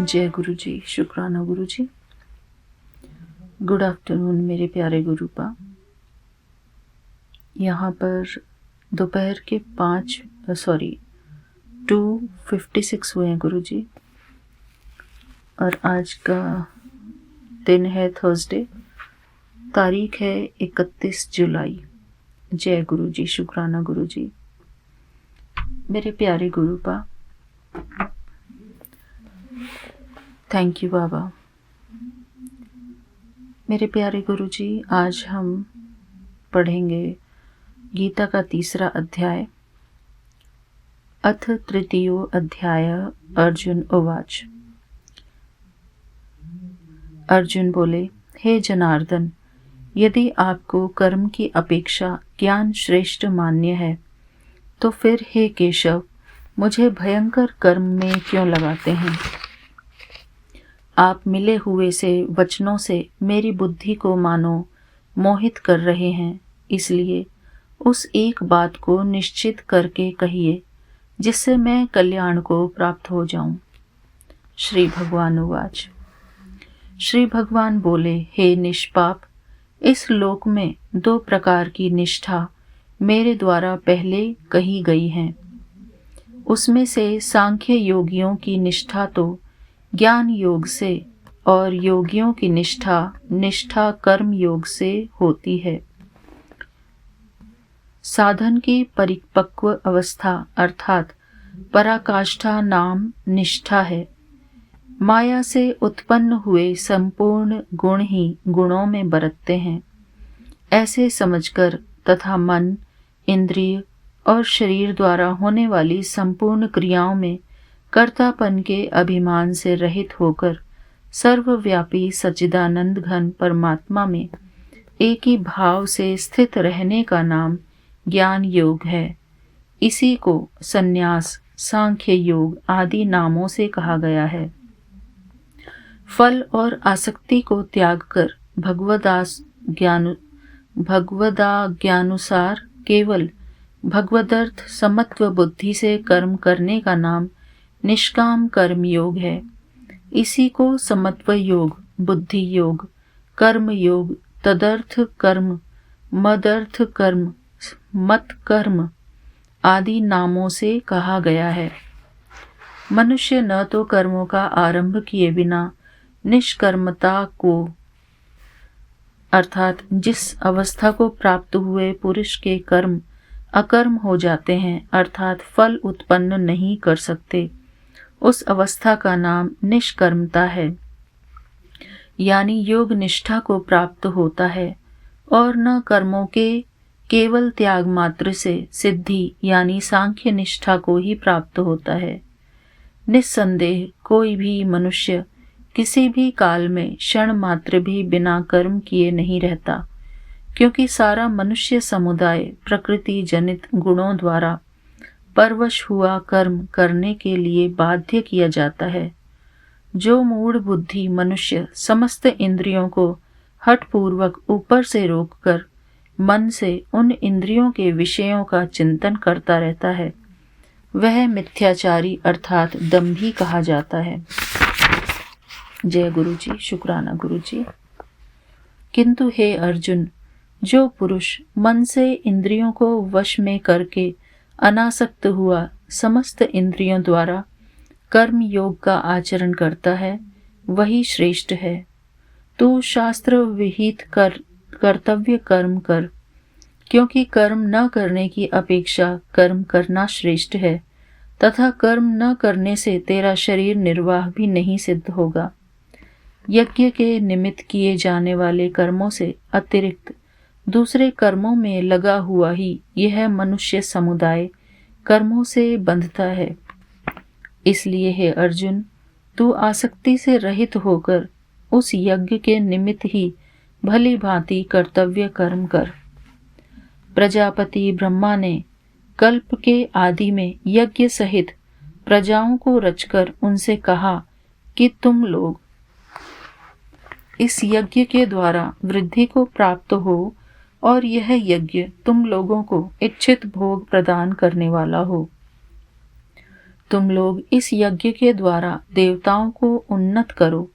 जय गुरु जी, शुक्राना गुरु जी। Good afternoon मेरे प्यारे गुरुपा। यहाँ पर दोपहर के 2:56 हुए हैं गुरु जी, और आज का दिन है थर्सडे, तारीख है 31 जुलाई। जय गुरु जी, शुक्राना गुरु जी। मेरे प्यारे गुरुपा, थैंक यू बाबा। मेरे प्यारे गुरु जी, आज हम पढ़ेंगे गीता का 3रा अध्याय। अथ तृतीयो अध्याय। अर्जुन उवाच। अर्जुन बोले, हे जनार्दन, यदि आपको कर्म की अपेक्षा ज्ञान श्रेष्ठ मान्य है, तो फिर हे केशव, मुझे भयंकर कर्म में क्यों लगाते हैं? आप मिले हुए से वचनों से मेरी बुद्धि को मानो मोहित कर रहे हैं, इसलिए उस एक बात को निश्चित करके कहिए जिससे मैं कल्याण को प्राप्त हो जाऊं। श्री भगवान उवाच। श्री भगवान बोले, हे निष्पाप, इस लोक में 2 प्रकार की निष्ठा मेरे द्वारा पहले कही गई है। उसमें से सांख्य योगियों की निष्ठा तो ज्ञान योग से और योगियों की निष्ठा कर्म योग से होती है। साधन की परिपक्व अवस्था अर्थात पराकाष्ठा नाम निष्ठा है। माया से उत्पन्न हुए संपूर्ण गुण ही गुणों में बरतते हैं, ऐसे समझकर तथा मन, इंद्रिय और शरीर द्वारा होने वाली संपूर्ण क्रियाओं में कर्तापन के अभिमान से रहित होकर सर्वव्यापी सच्चिदानंद घन परमात्मा में एक ही भाव से स्थित रहने का नाम ज्ञान योग है। इसी को संन्यास, सांख्य योग आदि नामों से कहा गया है। फल और आसक्ति को त्याग कर भगवदाज्ञानुसार केवल भगवदर्थ समत्व बुद्धि से कर्म करने का नाम निष्काम कर्म योग है। इसी को समत्व योग, बुद्धि योग, कर्म योग, तदर्थ कर्म, मदर्थ कर्म, मत कर्म आदि नामों से कहा गया है। मनुष्य न तो कर्मों का आरंभ किए बिना निष्कर्मता को अर्थात जिस अवस्था को प्राप्त हुए पुरुष के कर्म अकर्म हो जाते हैं अर्थात फल उत्पन्न नहीं कर सकते, उस अवस्था का नाम निष्कर्मता है, यानी योग निष्ठा को प्राप्त होता है, और न कर्मों के केवल त्याग मात्र से सिद्धि यानी सांख्य निष्ठा को ही प्राप्त होता है। निस्संदेह कोई भी मनुष्य किसी भी काल में क्षण मात्र भी बिना कर्म किए नहीं रहता, क्योंकि सारा मनुष्य समुदाय प्रकृति जनित गुणों द्वारा परवश हुआ कर्म करने के लिए बाध्य किया जाता है। जो मूढ़ बुद्धि मनुष्य समस्त इंद्रियों को हठपूर्वक ऊपर से रोककर मन से उन इंद्रियों के विषयों का चिंतन करता रहता है, वह मिथ्याचारी अर्थात दंभी कहा जाता है। जय गुरु जी, शुक्राना गुरु जी। किंतु हे अर्जुन, जो पुरुष मन से इंद्रियों को वश में करके अनासक्त हुआ समस्त इंद्रियों द्वारा कर्म योग का आचरण करता है, वही श्रेष्ठ है। तू शास्त्र विहित कर्तव्य कर्म कर, क्योंकि कर्म न करने की अपेक्षा कर्म करना श्रेष्ठ है, तथा कर्म न करने से तेरा शरीर निर्वाह भी नहीं सिद्ध होगा। यज्ञ के निमित्त किए जाने वाले कर्मों से अतिरिक्त दूसरे कर्मों में लगा हुआ ही यह मनुष्य समुदाय कर्मों से बंधता है। इसलिए हे अर्जुन, तू आसक्ति से रहित होकर उस यज्ञ के निमित्त ही भली भांति कर्तव्य कर्म कर। प्रजापति ब्रह्मा ने कल्प के आदि में यज्ञ सहित प्रजाओं को रचकर उनसे कहा कि तुम लोग इस यज्ञ के द्वारा वृद्धि को प्राप्त हो, और यह यज्ञ तुम लोगों को इच्छित भोग प्रदान करने वाला हो। तुम लोग इस यज्ञ के द्वारा देवताओं को उन्नत करो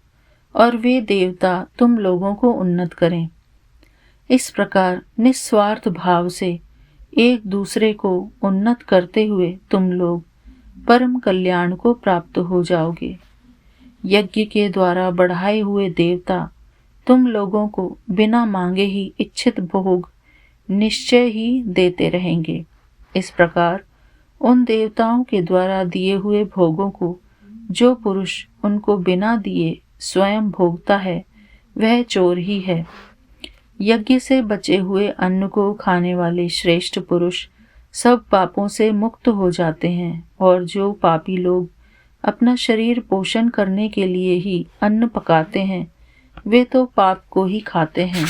और वे देवता तुम लोगों को उन्नत करें। इस प्रकार निस्वार्थ भाव से एक दूसरे को उन्नत करते हुए तुम लोग परम कल्याण को प्राप्त हो जाओगे। यज्ञ के द्वारा बढ़ाए हुए देवता तुम लोगों को बिना मांगे ही इच्छित भोग निश्चय ही देते रहेंगे। इस प्रकार उन देवताओं के द्वारा दिए हुए भोगों को जो पुरुष उनको बिना दिए स्वयं भोगता है वह चोर ही है। यज्ञ से बचे हुए अन्न को खाने वाले श्रेष्ठ पुरुष सब पापों से मुक्त हो जाते हैं और जो पापी लोग अपना शरीर पोषण करने के लिए ही अन्न पकाते हैं वे तो पाप को ही खाते हैं।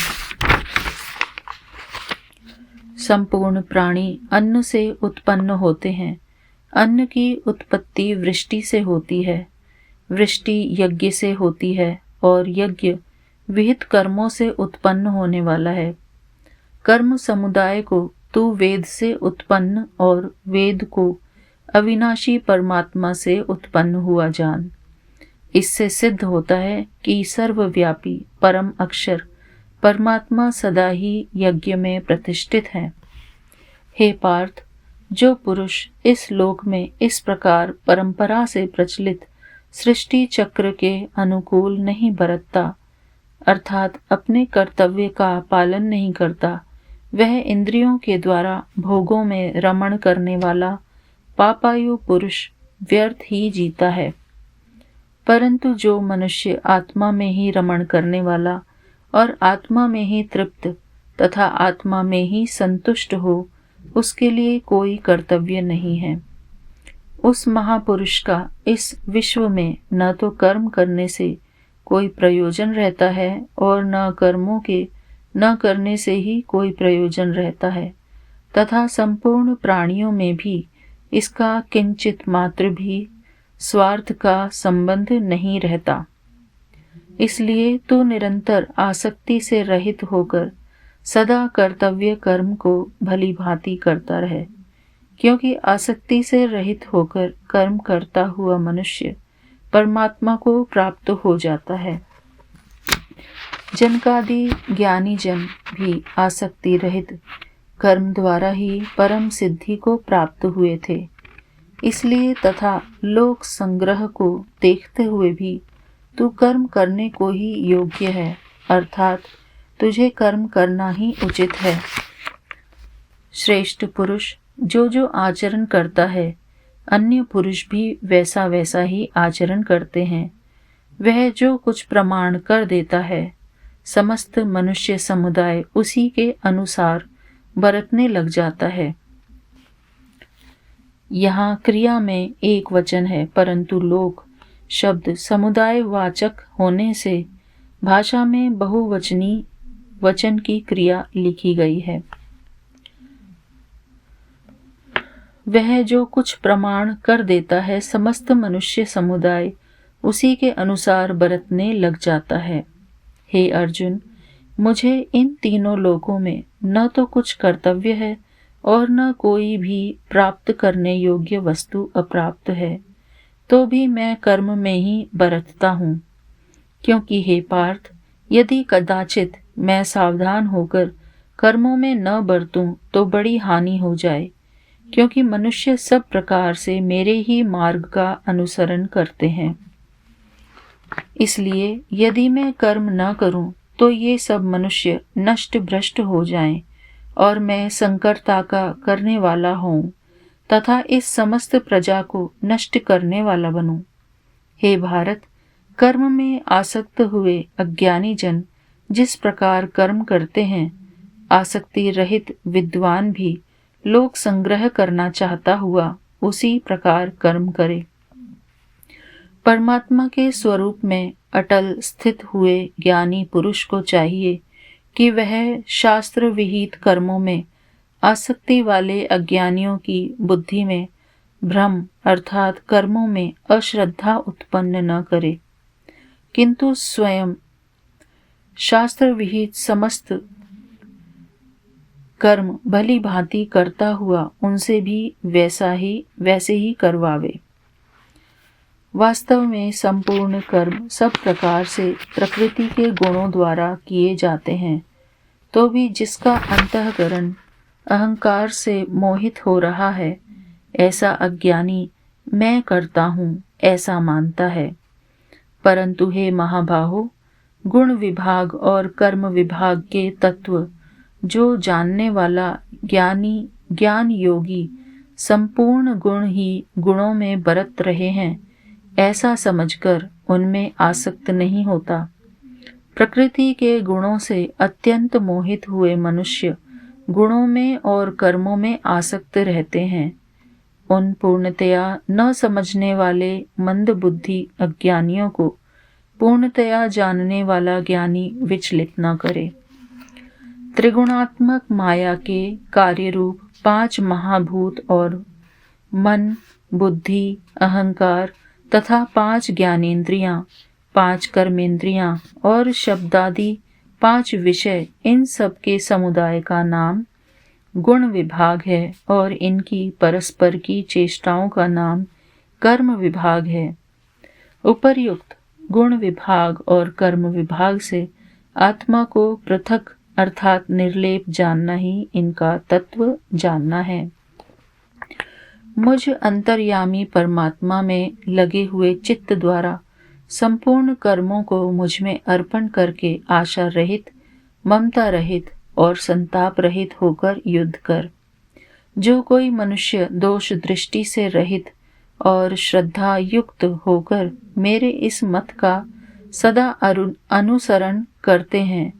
संपूर्ण प्राणी अन्न से उत्पन्न होते हैं। अन्न की उत्पत्ति वृष्टि से होती है, वृष्टि यज्ञ से होती है और यज्ञ विहित कर्मों से उत्पन्न होने वाला है। कर्म समुदाय को तू वेद से उत्पन्न और वेद को अविनाशी परमात्मा से उत्पन्न हुआ जान। इससे सिद्ध होता है कि सर्वव्यापी परम अक्षर परमात्मा सदा ही यज्ञ में प्रतिष्ठित है। हे पार्थ, जो पुरुष इस लोक में इस प्रकार परंपरा से प्रचलित सृष्टि चक्र के अनुकूल नहीं बरतता, अर्थात अपने कर्तव्य का पालन नहीं करता, वह इंद्रियों के द्वारा भोगों में रमण करने वाला पापायु पुरुष व्यर्थ ही जीता है। परंतु जो मनुष्य आत्मा में ही रमण करने वाला और आत्मा में ही तृप्त तथा आत्मा में ही संतुष्ट हो, उसके लिए कोई कर्तव्य नहीं है। उस महापुरुष का इस विश्व में न तो कर्म करने से कोई प्रयोजन रहता है और न कर्मों के न करने से ही कोई प्रयोजन रहता है, तथा संपूर्ण प्राणियों में भी इसका किंचित मात्र भी स्वार्थ का संबंध नहीं रहता। इसलिए तू निरंतर आसक्ति से रहित होकर सदा कर्तव्य कर्म को भली भांति करता रहे, क्योंकि आसक्ति से रहित होकर कर्म करता हुआ मनुष्य परमात्मा को प्राप्त हो जाता है। जनकादि ज्ञानी जन भी आसक्ति रहित कर्म द्वारा ही परम सिद्धि को प्राप्त हुए थे। इसलिए तथा लोक संग्रह को देखते हुए भी तू कर्म करने को ही योग्य है, अर्थात तुझे कर्म करना ही उचित है। श्रेष्ठ पुरुष जो जो आचरण करता है, अन्य पुरुष भी वैसा वैसा ही आचरण करते हैं। वह जो कुछ प्रमाण कर देता है, समस्त मनुष्य समुदाय उसी के अनुसार बरतने लग जाता है। यहाँ क्रिया में एक वचन है, परंतु लोक शब्द समुदाय वाचक होने से भाषा में बहुवचनी वचन की क्रिया लिखी गई है। वह जो कुछ प्रमाण कर देता है, समस्त मनुष्य समुदाय उसी के अनुसार बरतने लग जाता है। हे अर्जुन, मुझे इन तीनों लोकों में न तो कुछ कर्तव्य है और न कोई भी प्राप्त करने योग्य वस्तु अप्राप्त है, तो भी मैं कर्म में ही बरतता हूँ। क्योंकि हे पार्थ, यदि कदाचित मैं सावधान होकर कर्मों में न बरतूं तो बड़ी हानि हो जाए, क्योंकि मनुष्य सब प्रकार से मेरे ही मार्ग का अनुसरण करते हैं। इसलिए यदि मैं कर्म न करूं तो ये सब मनुष्य नष्ट भ्रष्ट हो जाएं और मैं संकरता का करने वाला हूँ तथा इस समस्त प्रजा को नष्ट करने वाला बनूं। हे भारत, कर्म में आसक्त हुए अज्ञानी जन जिस प्रकार कर्म करते हैं, आसक्ति रहित विद्वान भी लोक संग्रह करना चाहता हुआ उसी प्रकार कर्म करे। परमात्मा के स्वरूप में अटल स्थित हुए ज्ञानी पुरुष को चाहिए कि वह शास्त्र विहित कर्मों में आसक्ति वाले अज्ञानियों की बुद्धि में भ्रम अर्थात कर्मों में अश्रद्धा उत्पन्न न करे, किंतु स्वयं शास्त्र विहित समस्त कर्म भली भांति करता हुआ उनसे भी वैसे ही करवावे। वास्तव में संपूर्ण कर्म सब प्रकार से प्रकृति के गुणों द्वारा किए जाते हैं, तो भी जिसका अंतःकरण अहंकार से मोहित हो रहा है, ऐसा अज्ञानी मैं करता हूँ ऐसा मानता है। परंतु हे महाबाहो, गुण विभाग और कर्म विभाग के तत्व जो जानने वाला ज्ञानी ज्ञान योगी संपूर्ण गुण ही गुणों में बरत रहे हैं, ऐसा समझकर उनमें आसक्त नहीं होता। प्रकृति के गुणों से अत्यंत मोहित हुए मनुष्य गुणों में और कर्मों में आसक्त रहते हैं। उन पूर्णतया न समझने वाले मंद बुद्धि अज्ञानियों को पूर्णतया जानने वाला ज्ञानी विचलित न करे। त्रिगुणात्मक माया के कार्य रूप 5 महाभूत और मन, बुद्धि, अहंकार तथा 5 ज्ञानेंद्रियां, 5 कर्मेंद्रियां और शब्दादि 5 विषय, इन सब के समुदाय का नाम गुण विभाग है और इनकी परस्पर की चेष्टाओं का नाम कर्म विभाग है। उपर्युक्त गुण विभाग और कर्म विभाग से आत्मा को पृथक अर्थात निर्लेप जानना ही इनका तत्व जानना है। मुझ अंतर्यामी परमात्मा में लगे हुए चित्त द्वारा संपूर्ण कर्मों को मुझ में अर्पण करके आशा रहित, ममता रहित और संताप रहित होकर युद्ध कर। जो कोई मनुष्य दोष दृष्टि से रहित और श्रद्धा युक्त होकर मेरे इस मत का सदा अनुसरण करते हैं,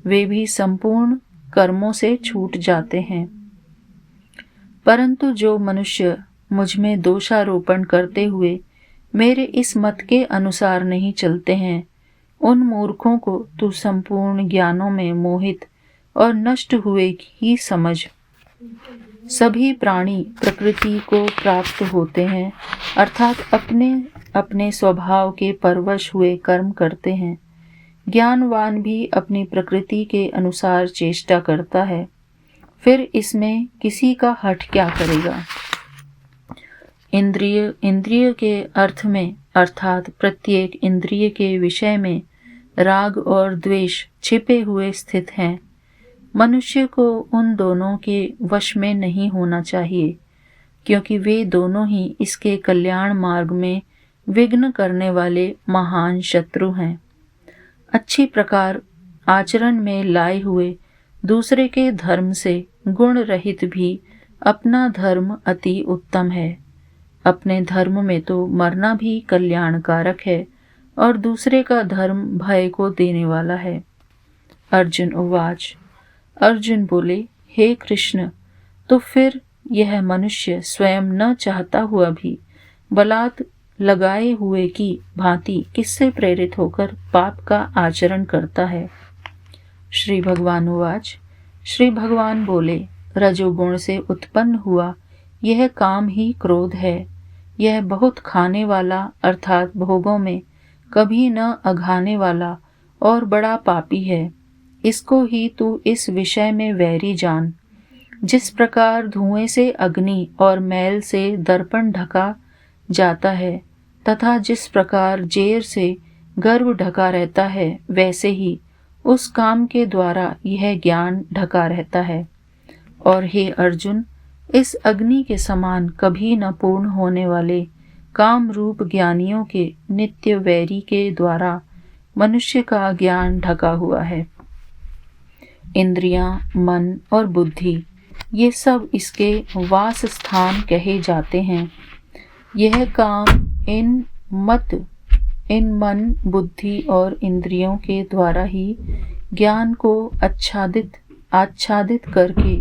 वे भी संपूर्ण कर्मों से छूट जाते हैं। परंतु जो मनुष्य मुझ में दोषारोपण करते हुए मेरे इस मत के अनुसार नहीं चलते हैं, उन मूर्खों को तू संपूर्ण ज्ञानों में मोहित और नष्ट हुए ही समझ। सभी प्राणी प्रकृति को प्राप्त होते हैं, अर्थात अपने अपने स्वभाव के परवश हुए कर्म करते हैं। ज्ञानवान भी अपनी प्रकृति के अनुसार चेष्टा करता है, फिर इसमें किसी का हठ क्या करेगा। इंद्रिय के अर्थ में अर्थात प्रत्येक इंद्रिय के विषय में राग और द्वेष छिपे हुए स्थित हैं। मनुष्य को उन दोनों के वश में नहीं होना चाहिए, क्योंकि वे दोनों ही इसके कल्याण मार्ग में विघ्न करने वाले महान शत्रु हैं। अच्छी प्रकार आचरण में लाए हुए दूसरे के धर्म से गुण रहित भी अपना धर्म अति उत्तम है। अपने धर्म में तो मरना भी कल्याणकारक है और दूसरे का धर्म भय को देने वाला है। अर्जुन उवाच। अर्जुन बोले, हे कृष्ण, तो फिर यह मनुष्य स्वयं न चाहता हुआ भी बलात् लगाए हुए की भांति किससे प्रेरित होकर पाप का आचरण करता है। श्री भगवान उवाच। श्री भगवान बोले, रजोगुण से उत्पन्न हुआ यह काम ही क्रोध है। यह बहुत खाने वाला अर्थात भोगों में कभी न अघाने वाला और बड़ा पापी है। इसको ही तू इस विषय में वैरी जान। जिस प्रकार धुएं से अग्नि और मैल से दर्पण ढका जाता है तथा जिस प्रकार जेर से गर्भ ढका रहता है, वैसे ही उस काम के द्वारा यह ज्ञान ढका रहता है। और हे अर्जुन, इस अग्नि के समान कभी न पूर्ण होने वाले काम रूप ज्ञानियों के नित्य वैरी के द्वारा मनुष्य का ज्ञान ढका हुआ है। इंद्रियां, मन और बुद्धि ये सब इसके वास स्थान कहे जाते हैं। यह काम इन मन, बुद्धि और इंद्रियों के द्वारा ही ज्ञान को आच्छादित करके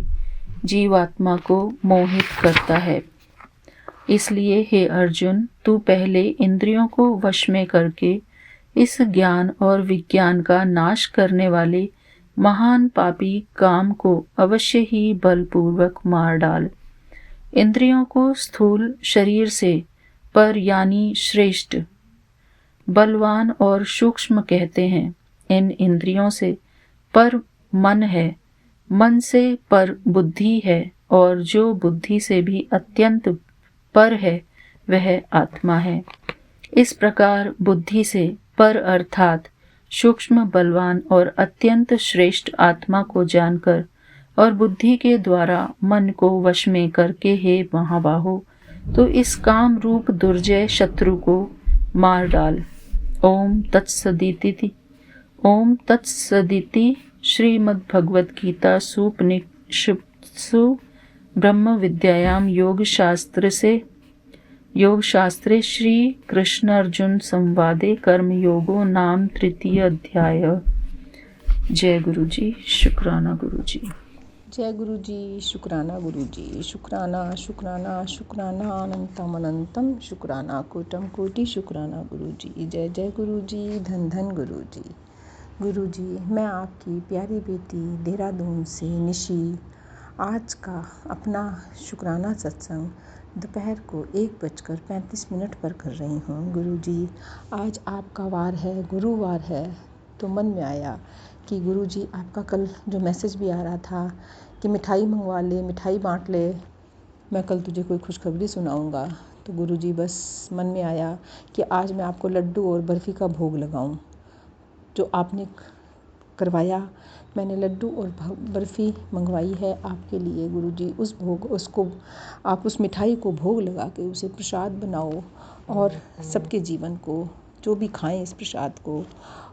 जीवात्मा को मोहित करता है। इसलिए हे अर्जुन, तू पहले इंद्रियों को वश में करके इस ज्ञान और विज्ञान का नाश करने वाले महान पापी काम को अवश्य ही बलपूर्वक मार डाल। इंद्रियों को स्थूल शरीर से पर यानी श्रेष्ठ, बलवान और सूक्ष्म कहते हैं। इन इंद्रियों से पर मन है, मन से पर बुद्धि है और जो बुद्धि से भी अत्यंत पर है वह आत्मा है। इस प्रकार बुद्धि से पर अर्थात सूक्ष्म, बलवान और अत्यंत श्रेष्ठ आत्मा को जानकर और बुद्धि के द्वारा मन को वश में करके हे महाबाहो, तो इस काम रूप दुर्जय शत्रु को मार डाल। ओम तत्सदिति। ओम तत्सदिति। श्रीमद् भगवद गीता सुपनिषत्सु ब्रह्म विद्यायाम योग शास्त्रे श्री कृष्ण अर्जुन संवादे कर्म योगो नाम तृतीय अध्याय। जय गुरु जी, शुक्राना गुरु जी। जय गुरु जी, शुक्राना गुरु जी। शुक्राना शुक्राना शुक्राना अनंतम अनंतम शुक्राना कोटम कोटि शुक्राना गुरु जी। जय जय गुरु जी, धन धन गुरु जी। गुरु जी, मैं आपकी प्यारी बेटी देहरादून से निशी आज का अपना शुक्राना सत्संग दोपहर को 1:35 पर कर रही हूँ। गुरु जी, आज आपका वार है, गुरुवार है, तो मन में आया कि गुरु जी आपका कल जो मैसेज भी आ रहा था कि मिठाई मंगवा ले, मिठाई बांट ले, मैं कल तुझे कोई खुशखबरी सुनाऊंगा। तो गुरु जी बस मन में आया कि आज मैं आपको लड्डू और बर्फ़ी का भोग लगाऊं। जो आपने करवाया, मैंने लड्डू और बर्फ़ी मंगवाई है आपके लिए गुरु जी। उसको आप उस मिठाई को भोग लगा के उसे प्रसाद बनाओ और सबके जीवन को जो भी खाएं इस प्रसाद को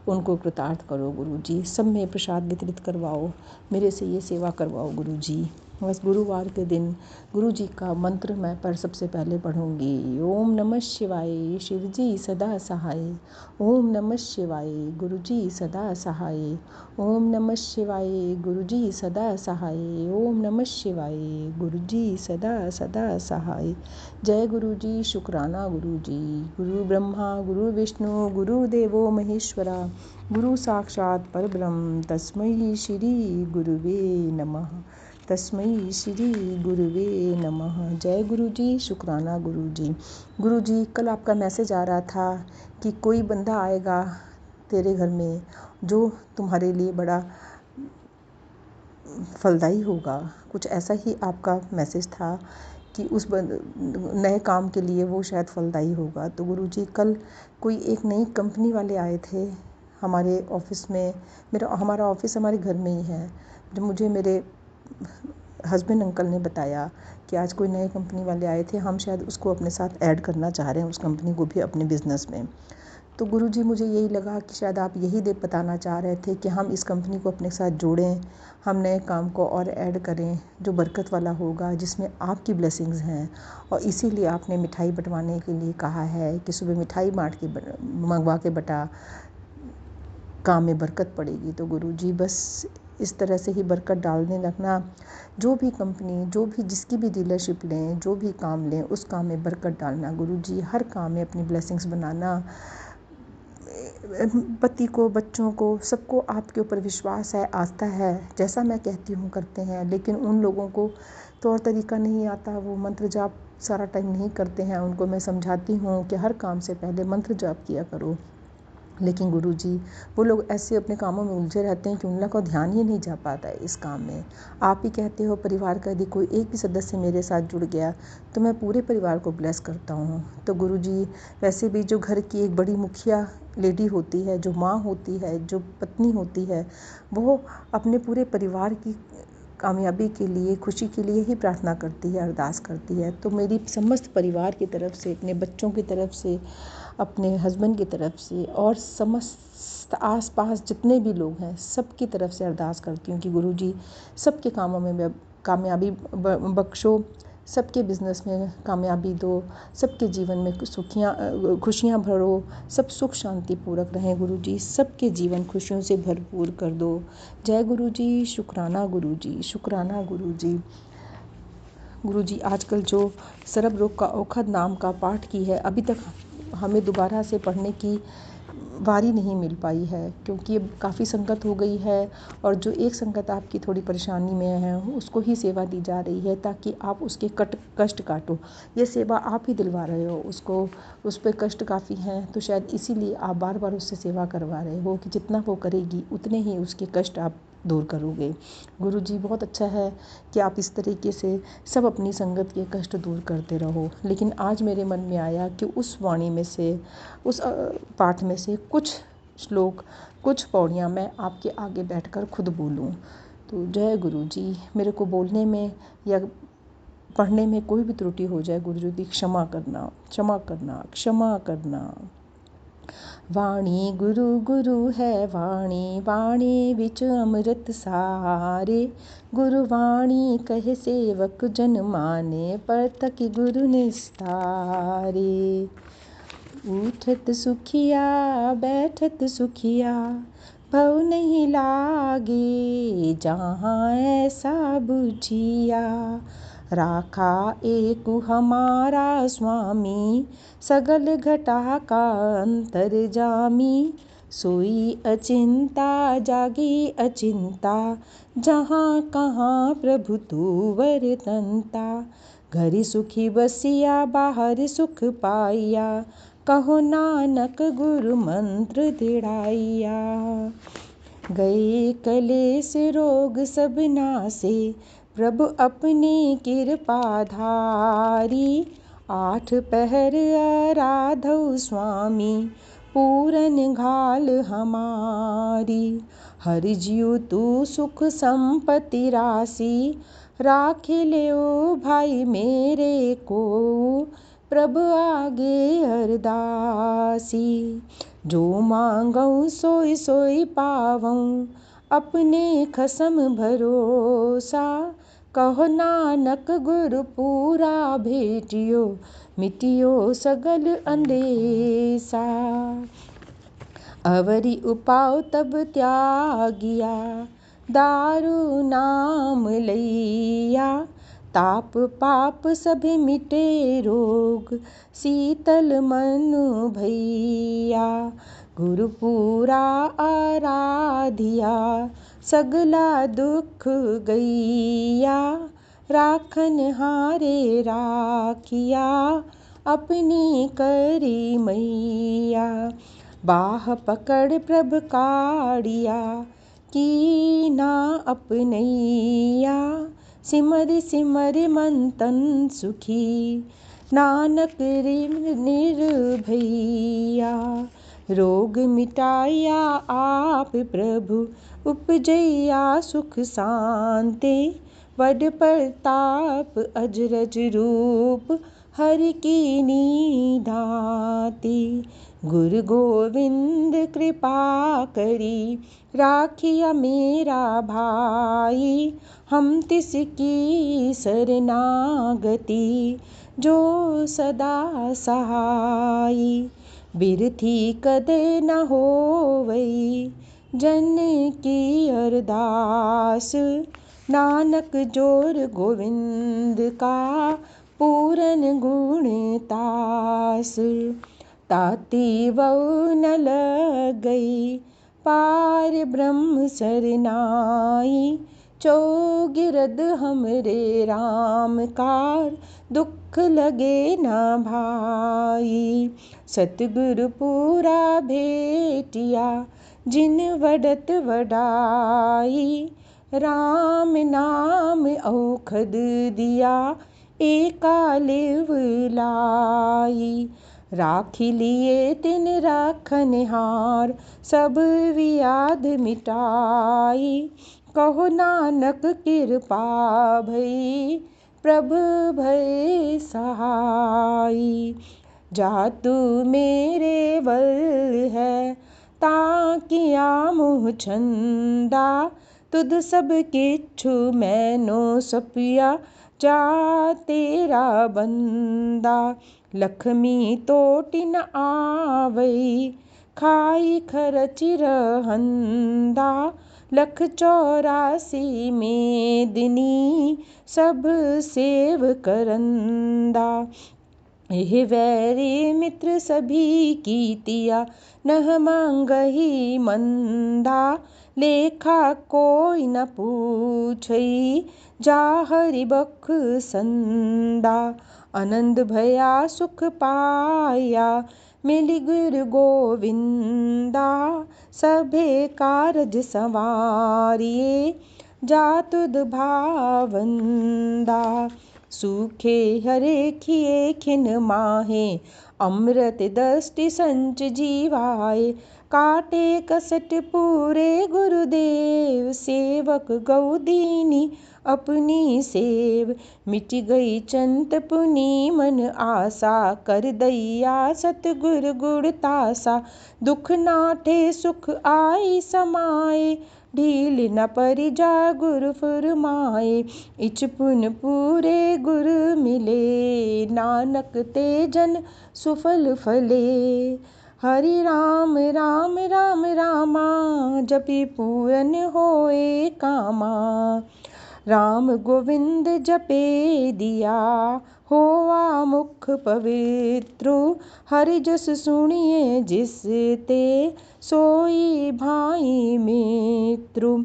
उनको कृतार्थ करो गुरु जी। सब में प्रसाद वितरित करवाओ, मेरे से ये सेवा करवाओ गुरु जी। बस गुरुवार के दिन गुरु जी का मंत्र मैं पर सबसे पहले पढ़ूंगी। ओम नमः शिवाय, शिव जी सदा सहाय। ओम नमः शिवाय, गुरु जी सदा सहाय। ओम नमः शिवाय, गुरु जी सदा सहाय। ओम नमः शिवाय, गुरु जी सदा सदा सहाय। जय गुरु जी, शुक्राना गुरु जी। गुरु ब्रह्मा गुरु विष्णु गुरुदेवो महेश्वरा, गुरु साक्षात परब्रह्म, तस्मै श्री गुरुवे नमः। तस्मै श्री गुरुवे नमः। जय गुरु जी, शुक्राना गुरु जी। गुरु जी, कल आपका मैसेज आ रहा था कि कोई बंदा आएगा तेरे घर में जो तुम्हारे लिए बड़ा फलदायी होगा। कुछ ऐसा ही आपका मैसेज था कि उस नए काम के लिए वो शायद फलदायी होगा। तो गुरु जी, कल कोई एक नई कंपनी वाले आए थे हमारे ऑफिस में। हमारा ऑफिस हमारे घर में ही है। जो मुझे मेरे हस्बैंड अंकल ने बताया कि आज कोई नए कंपनी वाले आए थे, हम शायद उसको अपने साथ ऐड करना चाह रहे हैं, उस कंपनी को भी अपने बिज़नेस में। तो गुरु जी, मुझे यही लगा कि शायद आप यही बताना चाह रहे थे कि हम इस कंपनी को अपने साथ जोड़ें, हम नए काम को और ऐड करें जो बरकत वाला होगा, जिसमें आपकी ब्लेसिंग्स हैं। और इसीलिए आपने मिठाई बंटवाने के लिए कहा है कि सुबह मिठाई मंगवा के बटा, काम में बरकत पड़ेगी। तो गुरु जी, बस इस तरह से ही बरकत डालने लगना। जो भी कंपनी, जो भी जिसकी भी डीलरशिप लें, जो भी काम लें, उस काम में बरकत डालना गुरु जी। हर काम में अपनी ब्लेसिंग्स बनाना। पति को, बच्चों को, सबको आपके ऊपर विश्वास है, आस्था है। जैसा मैं कहती हूँ करते हैं, लेकिन उन लोगों को तौर तरीका नहीं आता, वो मंत्र जाप सारा टाइम नहीं करते हैं। उनको मैं समझाती हूँ कि हर काम से पहले मंत्र जाप किया करो, लेकिन गुरु जी वो लोग ऐसे अपने कामों में उलझे रहते हैं कि उन लोगों का ध्यान ही नहीं जा पाता है इस काम में। आप ही कहते हो परिवार का यदि कोई एक भी सदस्य मेरे साथ जुड़ गया तो मैं पूरे परिवार को ब्लेस करता हूँ। तो गुरु जी, वैसे भी जो घर की एक बड़ी मुखिया लेडी होती है, जो माँ होती है, जो पत्नी होती है, वो अपने पूरे परिवार की कामयाबी के लिए, खुशी के लिए ही प्रार्थना करती है, अरदास करती है। तो मेरी समस्त परिवार की तरफ से, अपने बच्चों की तरफ से, अपने हस्बैंड की तरफ से और समस्त आसपास जितने भी लोग हैं सबकी तरफ से अरदास करती हूँ कि गुरु जी सबके कामों में कामयाबी बख्शो, सबके बिज़नेस में कामयाबी दो, सबके जीवन में खुशियाँ भरो, सब सुख शांति पूर्वक रहें गुरु जी, सबके जीवन खुशियों से भरपूर कर दो। जय गुरु जी, शुक्राना गुरु जी, शुक्राना गुरु जी। गुरु जी, आजकल जो सरब रोग का औखद नाम का पाठ की है, अभी तक हमें दोबारा से पढ़ने की वारी नहीं मिल पाई है, क्योंकि अब काफ़ी संगत हो गई है और जो एक संगत आपकी थोड़ी परेशानी में है उसको ही सेवा दी जा रही है ताकि आप उसके कष्ट काटो। ये सेवा आप ही दिलवा रहे हो उसको, उस पर कष्ट काफ़ी हैं, तो शायद इसीलिए आप बार बार उससे सेवा करवा रहे हो कि जितना वो करेगी उतने ही उसके कष्ट आप दूर करोगे। गुरु जी बहुत अच्छा है कि आप इस तरीके से सब अपनी संगत के कष्ट दूर करते रहो। लेकिन आज मेरे मन में आया कि उस वाणी में से, उस पाठ में से कुछ श्लोक, कुछ पौड़ियाँ मैं आपके आगे बैठकर खुद बोलूँ। तो जय गुरु जी, मेरे को बोलने में या पढ़ने में कोई भी त्रुटि हो जाए, गुरु जी क्षमा करना, क्षमा करना, क्षमा करना। वाणी गुरु गुरु है वाणी, वाणी विच अमृत सारे। गुरु वाणी कहे सेवक जन माने, परतक गुरु निस्तारे। उठत सुखिया बैठत सुखिया, भव नहीं लागे, जहाँ ऐसा बुझिया। राखा एक हमारा स्वामी, सगल घटा का अंतर्जामी। सोई अचिंता जागी अचिंता, जहाँ कहाँ प्रभु तू वरतंता। घर सुखी बसिया बाहर सुख पाइया, कहो नानक गुरु मंत्र दृढ़ाइया। गए कलेस रोग सब नासे, प्रभु अपनी कृपा धारी। 8 पहर आराधौ स्वामी, पूरन घाल हमारी। हरि जियु तू सुख संपत्ति राशि, राख लियो भाई मेरे को, प्रभु आगे अरदासी। जो मांगऊँ सोई सोई पावऊँ, अपने खसम भरोसा। कहो नानक गुरु पूरा भेटियो, मिटियो सगल अंदेसा। अवरी उपाव तब त्यागिया, दारू नाम लैया। ताप पाप सभी मिटे रोग, शीतल मन भैया। गुरु पूरा आराधिया, सगला दुख गैया। राखन हारे राखिया, अपनी करी मैया। बाह पकड़ प्रभ काढ़िया, की ना अपनैया। सिमर सिमर मन तन सुखी, नानक निर्भैया। रोग मिटाया आप प्रभु, उपजैया सुख शांति। वड प्रताप अजरज रूप, हरि की निधाति। गुरु गोविंद कृपा करी, राखिया मेरा भाई। हम तिसकी शरणागति, जो सदा सहाई। बिरथी कदे न होवई, जन की अरदास। नानक जोर गोविंद का, पूरन गुण तास। ताती वौ न लगई, पार ब्रह्म सरनाई। चौगिरद हमरे राम कार, दुख लगे न भाई। सतगुरु पूरा भेटिया, जिन वडत वडाई। राम नाम औखद दिया, एका लिव लाई। राखी लिए तिन राखनहार, सब वियाद मिटाई। कहो नानक कृपा भई, प्रभु भय सहाई। जातु मेरे बल है, ताकिया मुँह छंदा। तुध सब किछु मैनो सपिया, जा तेरा बंदा। लक्ष्मी तोटि न आवई, खाई खरच रहंदा। 184 मेदिनी, सब सेव करंदा। एह वैरी मित्र सभी कीतिया, नह मांगही मंदा। लेखा कोई न पूछई, जा हरि बख संदा। आनंद भया सुख पाया, मिली गुरु गोविंदा, सभे कारज संवारिए, जातुद भावंदा। सूखे हरे खिए खिन माहे, अमृत दृष्टि संच जीवाए, काटे कसट पूरे गुरुदेव, सेवक गौदीनी अपनी सेव। मिट गई चंत पुनी मन आशा, कर दैया सतगुर गुण तासा। दुख नाठे सुख आई समाए, ढील न परि जा गुरु फुरमाए। इच पुन पूरे गुरु मिले, नानक ते जन सुफल फले। हरि राम राम राम रामा, जपि पूरन होए कामा। राम गोविंद जपे दिया, होवा मुख पवित्रु। हरि जस सुनिए जिस ते, सोई भाई मित्रु।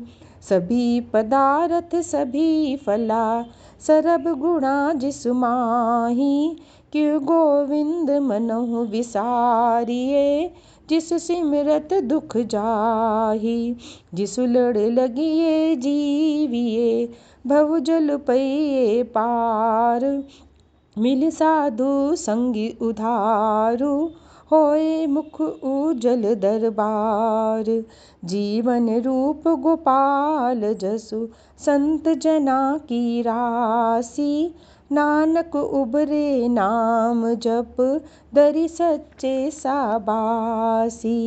सभी पदार्थ सभी फला, सरब गुणा जिस माही। क्यों गोविंद मनहु विसारिए, जिस सिमरत दुख जाही। जिसु लड़ लगिए जीविए, भव जल पइए पार। मिल साधु संगी उधारु, होए मुख उजल दरबार। जीवन रूप गोपाल जसु, संत जना की राशि। नानक उबरे नाम जप, दरि सच्चे साबासी।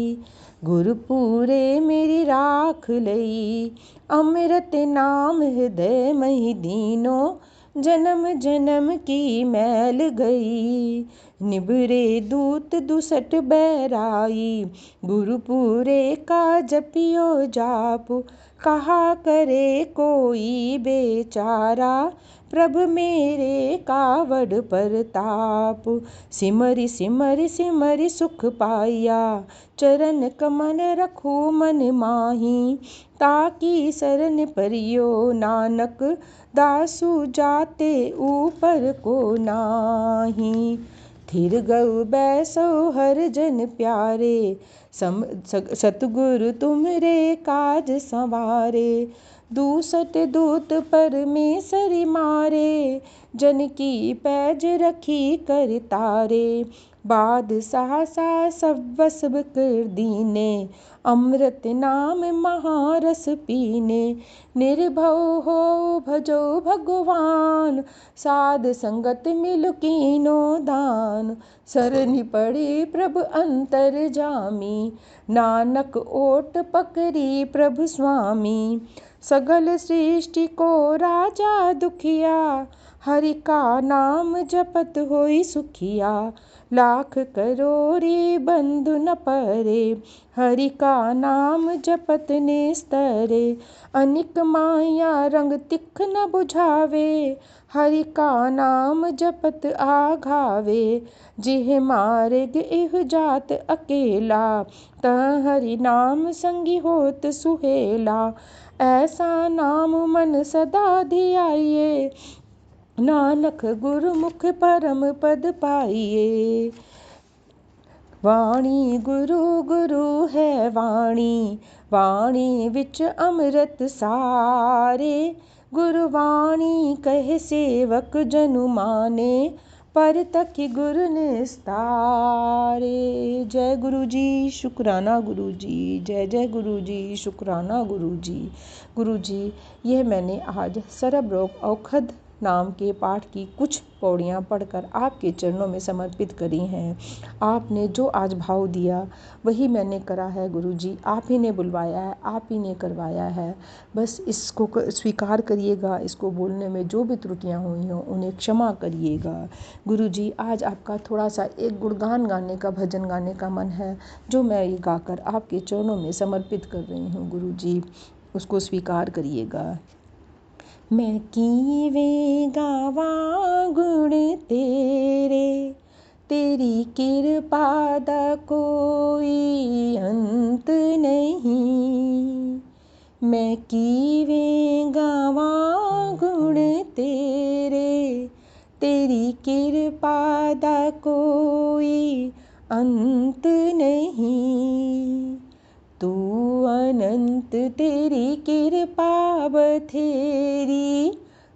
गुरपुरे मेरी राख लई, अमृत नाम हृदय महि दीनो। जन्म जन्म की मैल गई, निबरे दूत दुसट बैराई। गुरुपुरे का जपियो जाप, कहा करे कोई बेचारा। प्रभ मेरे कावड़ परताप, सिमरि सिमरि सिमरि सुख पाया। चरण कमल रखो मन माही, ताकि शरण परियो नानक। दासु जाते ऊपर को नाही, थिर गऊ बैसो हर जन प्यारे। सतगुरु तुमरे काज संवारे, दूसट दूत परमेसरि मारे। जन की पैज रखी कर तारे, बादशाह सब बस कर दीने। अमृत नाम महारस पीने, निर्भव हो भजो भगवान। साध संगत मिल कीनो दान, सरनि पड़े प्रभु अंतर जामी। नानक ओट पकड़ी प्रभु स्वामी, सगल सृष्टि को राजा दुखिया। हरि का नाम जपत होई सुखिया, लाख करोड़ि बंधु न परे। हरि का नाम जपत निस्तरे, अनिक माया रंग तिख न बुझावे। हरि का नाम जपत आघावे, जिह मार्ग इह जात अकेला। तह हरि नाम संगी होत सुहेला, ऐसा नाम मन सदा धियाइए। नानक गुरुमुख परम पद पाइए। वाणी गुरु गुरु है वाणी, वाणी विच अमृत सारे। गुरुवाणी कहे सेवक जनु माने, पर तकी गुरु निस्तारे। जय गुरु जी, शुक्राना गुरु जी। जय जय गुरु जी, शुक्राना गुरु जी। गुरु जी, यह मैंने आज सरब रोग औखद नाम के पाठ की कुछ पौड़ियाँ पढ़कर आपके चरणों में समर्पित करी हैं। आपने जो आज भाव दिया वही मैंने करा है गुरु जी। आप ही ने बुलवाया है, आप ही ने करवाया है। बस इसको स्वीकार करिएगा। इसको बोलने में जो भी त्रुटियाँ हुई हों उन्हें क्षमा करिएगा। गुरु जी, आज आपका थोड़ा सा एक गुणगान गाने का, भजन गाने का मन है, जो मैं ये गाकर आपके चरणों में समर्पित कर रही हूँ। गुरु जी, उसको स्वीकार करिएगा। मैं कीवे गावा गुण तेरे, तेरी कृपा दा कोई अंत नहीं। मैं कीवे गावा गुण तेरे, तेरी कृपा दा कोई अंत नहीं। तू अनंत तेरी कृपा बथेरी,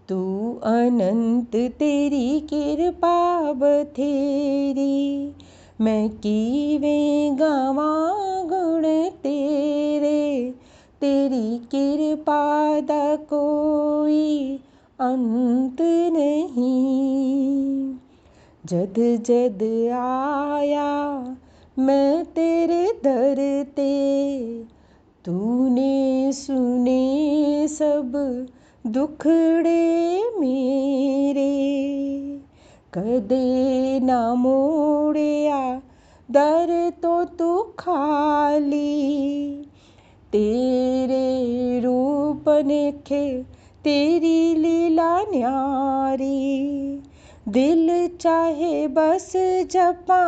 तू अनंत तेरी कृपा बथेरी। मैं किवें गावां गुण तेरे, तेरी कृपा दा कोई अंत नहीं। जद जद आया मैं तेरे दर ते, तूने सुने सब दुखड़े मेरे। कदे ना मोड़िया दर तो तू खाली, तेरे रूप नेखे तेरी लीला न्यारी। दिल चाहे बस जपा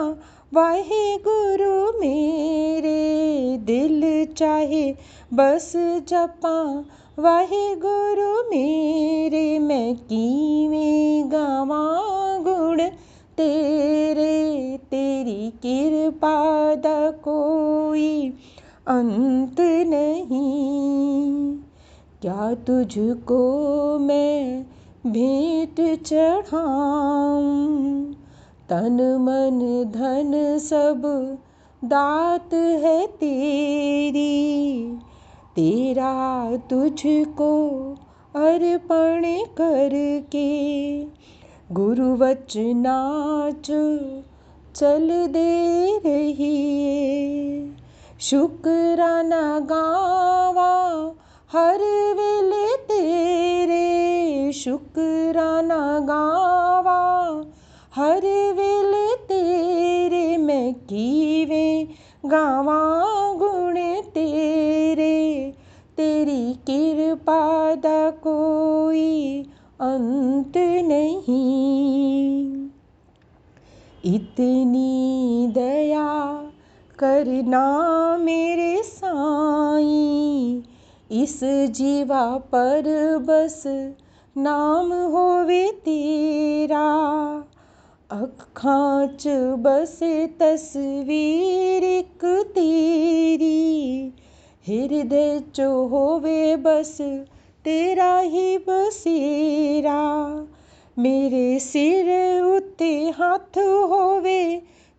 वाहेगुरु मेरे, दिल चाहे बस जपा वाहेगुरु मेरे। मैं किवें गावां गुण तेरे, तेरी कृपा दा कोई अंत नहीं। क्या तुझको मैं भेंट चढ़ाऊं, तन मन धन सब दात है तेरी। तेरा तुझको अर्पण करके, गुरु वचनाच चल दे रहिए। शुकराना गावा हर वेले तेरे, शुकराना गावा हर वेले तेरे। मैं किवें गावां गुण तेरे, तेरी कृपा दा कोई अंत नहीं। इतनी दया करना मेरे साईं, इस जीवा पर बस नाम होवे तेरा। अखां च बसे तस्वीर इक तेरी, हिरदे च होवे बस तेरा ही बसेरा। मेरे सिर उत्ते हथ होवे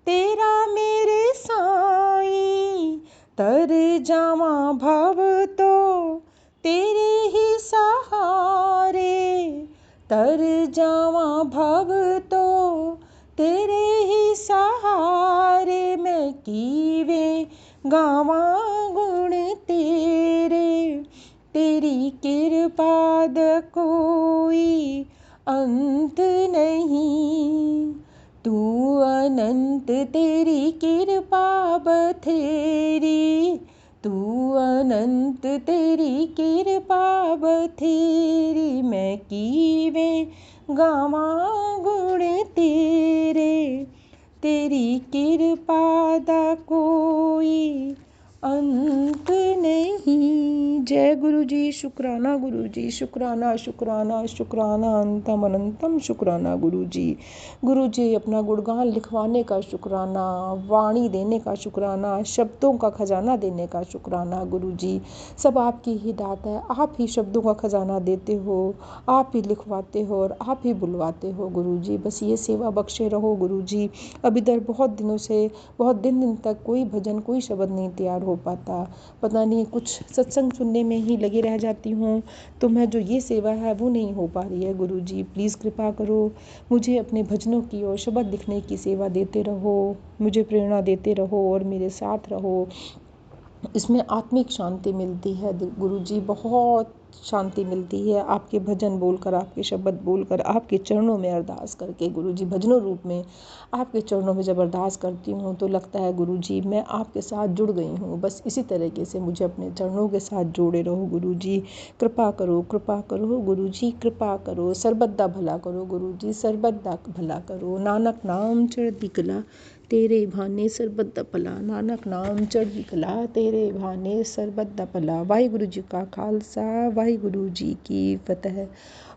तेरा मेरे साईं, तर जावां भव तो तेरे ही सहारे। तर जावां भव तो तेरे ही सहारे। मैं किवें गावां गुण तेरे, तेरी कृपा दा कोई अंत नहीं। तू अनंत तेरी कृपा बथेरी, तू अनंत तेरी कृपा बथेरी। मैं किवें गावां गुण तेरे, तेरी कृपा दा कोई अंत नहीं। जय गुरु जी। शुक्राना गुरु जी, शुक्राना शुक्राना शुक्राना अंतम अनंतम शुक्राना गुरु जी। गुरु जी अपना गुणगान लिखवाने का शुक्राना, वाणी देने का शुक्राना, शब्दों का खजाना देने का शुक्राना गुरु जी। सब आपकी ही दात है, आप ही शब्दों का खजाना देते हो, आप ही लिखवाते हो और आप ही बुलवाते हो गुरु जी। बस ये सेवा बख्शे रहो गुरु जी। अब इधर बहुत दिनों से, बहुत दिन तक कोई भजन कोई शब्द नहीं तैयार हो पाता, पता नहीं कुछ सत्संग सुनने में ही लगी रह जाती हूँ, तो मैं जो ये सेवा है वो नहीं हो पा रही है गुरु जी। प्लीज़ कृपा करो, मुझे अपने भजनों की और शब्द लिखने की सेवा देते रहो, मुझे प्रेरणा देते रहो और मेरे साथ रहो। इसमें आत्मिक शांति मिलती है गुरु जी, बहुत शांति मिलती है आपके भजन बोलकर, आपके शब्द बोलकर, आपके चरणों में अरदास करके गुरु जी। भजनों रूप में आपके चरणों में जब अरदास करती हूँ तो लगता है गुरु जी मैं आपके साथ जुड़ गई हूँ। बस इसी तरीके से मुझे अपने चरणों के साथ जोड़े रहो गुरु जी। कृपा करो गुरु जी, कृपा करो। सरबत दा भला करो गुरु जी, सरबत दा भला करो। नानक नाम चढ़दी कला तेरे भाने सरबत दा भला, नानक नाम चढ़दी कला तेरे भाने सरबत दा भला। वाहिगुरु जी का खालसा, वाहिगुरु जी की फतेह।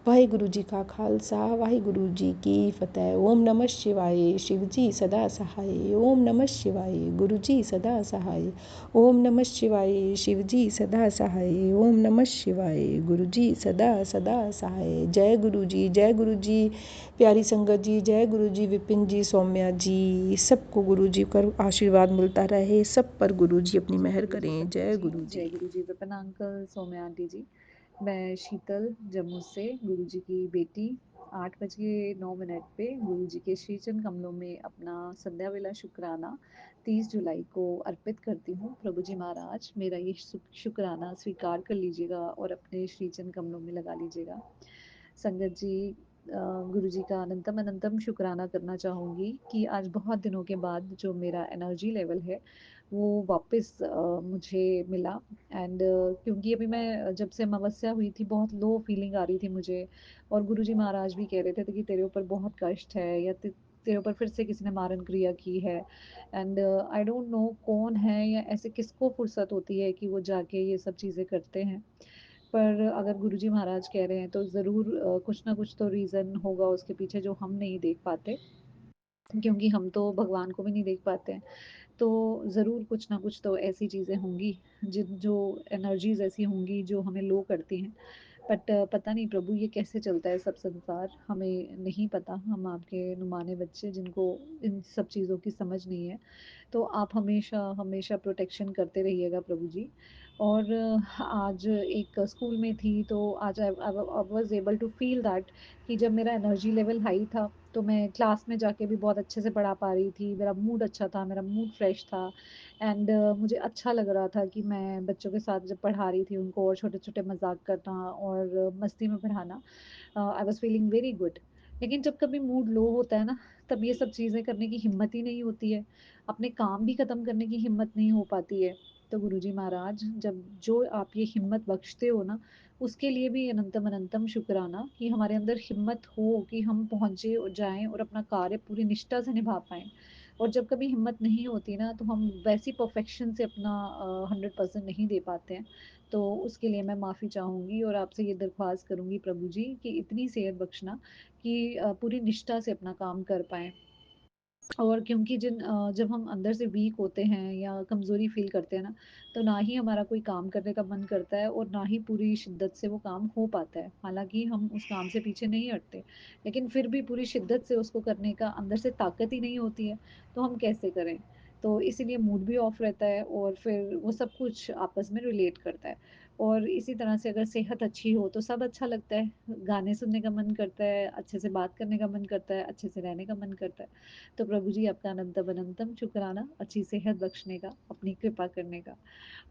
वाहिगुरु जी का खालसा वाहिगुरु जी की फतेह। ओम नमः शिवाय। शिव जी सदा सहाय। ओम नमः शिवाय। गुरु जी सदा सहाय। ओम नमः शिवाय। शिव जी सदा सहाय। ओम नमः शिवाय। गुरु जी सदा सदा सहाय। जय गुरु जी, जय गुरु जी। प्यारी संगत जी, जय गुरु जी। विपिन जी, सौम्या जी, सबको गुरु जी का आशीर्वाद मिलता रहे, सब पर गुरु जी अपनी जय मेहर गुरु जी करें। सबको जय जी, गुरु जय जी। गुरु जी विपिन अंकल, सौम्या आंटी जी। मैं शीतल जम्मू से गुरु जी की बेटी 8:09 पे गुरु जी के श्रीचरण कमलों में अपना संध्या वेला शुक्राना 30 जुलाई को अर्पित करती हूँ। प्रभु जी महाराज मेरा ये शुक्राना स्वीकार कर लीजिएगा और अपने श्रीचरण कमलों में लगा लीजिएगा। संगत जी, गुरु जी का अनंतम अनंतम शुक्राना करना चाहूँगी कि आज बहुत दिनों के बाद जो मेरा एनर्जी लेवल है वो वापस मुझे मिला। एंड क्योंकि अभी मैं जब से अमावस्या हुई थी बहुत लो फीलिंग आ रही थी मुझे, और गुरुजी महाराज भी कह रहे थे कि तेरे ऊपर बहुत कष्ट है या तेरे ऊपर फिर से किसी ने मारन क्रिया की है। एंड आई डोंट नो कौन है या ऐसे किसको फुर्सत होती है कि वो जाके ये सब चीज़ें करते हैं। पर अगर गुरुजी महाराज कह रहे हैं तो ज़रूर कुछ ना कुछ तो रीज़न होगा उसके पीछे जो हम नहीं देख पाते, क्योंकि हम तो भगवान को भी नहीं देख पाते हैं। तो ज़रूर कुछ ना कुछ तो ऐसी चीज़ें होंगी जिन जो एनर्जीज़ ऐसी होंगी जो हमें लो करती हैं। बट पता नहीं प्रभु ये कैसे चलता है सब संसार, हमें नहीं पता। हम आपके नुमाने बच्चे जिनको इन सब चीज़ों की समझ नहीं है। तो आप हमेशा हमेशा प्रोटेक्शन करते रहिएगा प्रभु जी। और आज एक स्कूल में थी तो आज I was able to feel that कि जब मेरा एनर्जी लेवल हाई था तो मैं क्लास में जाके भी बहुत अच्छे से पढ़ा पा रही थी, मेरा मूड अच्छा था, मेरा मूड फ्रेश था। एंड मुझे अच्छा लग रहा था कि मैं बच्चों के साथ जब पढ़ा रही थी उनको और छोटे छोटे मजाक करना और मस्ती में पढ़ाना, I was feeling very good. लेकिन जब कभी मूड लो होता है ना, तब ये सब चीज़ें करने की हिम्मत ही नहीं होती है, अपने काम भी ख़त्म करने की हिम्मत नहीं हो पाती है। तो गुरुजी महाराज जब जो आप ये हिम्मत बख्शते हो ना, उसके लिए भी अनंतम अनंतम शुक्राना कि हमारे अंदर हिम्मत हो कि हम पहुँचे जाएँ और अपना कार्य पूरी निष्ठा से निभा पाएँ। और जब कभी हिम्मत नहीं होती ना, तो हम वैसी परफेक्शन से अपना 100% नहीं दे पाते हैं। तो उसके लिए मैं माफ़ी चाहूँगी और आपसे ये दरख्वास्त करूँगी प्रभु जी कि इतनी सेहत बख्शना कि पूरी निष्ठा से अपना काम कर पाएँ। और क्योंकि जब हम अंदर से वीक होते हैं या कमज़ोरी फ़ील करते हैं ना, तो ना ही हमारा कोई काम करने का मन करता है और ना ही पूरी शिद्दत से वो काम हो पाता है। हालाँकि हम उस काम से पीछे नहीं हटते, लेकिन फिर भी पूरी शिद्दत से उसको करने का अंदर से ताकत ही नहीं होती है, तो हम कैसे करें? तो इसीलिए मूड भी ऑफ रहता है और फिर वो सब कुछ आपस में रिलेट करता है। और इसी तरह से अगर सेहत अच्छी हो तो सब अच्छा लगता है, गाने सुनने का मन करता है, अच्छे से बात करने का मन करता है, अच्छे से रहने का मन करता है। तो प्रभु जी आपका अनंतम अनंतम शुक्राना अच्छी सेहत बख्शने का, अपनी कृपा करने का।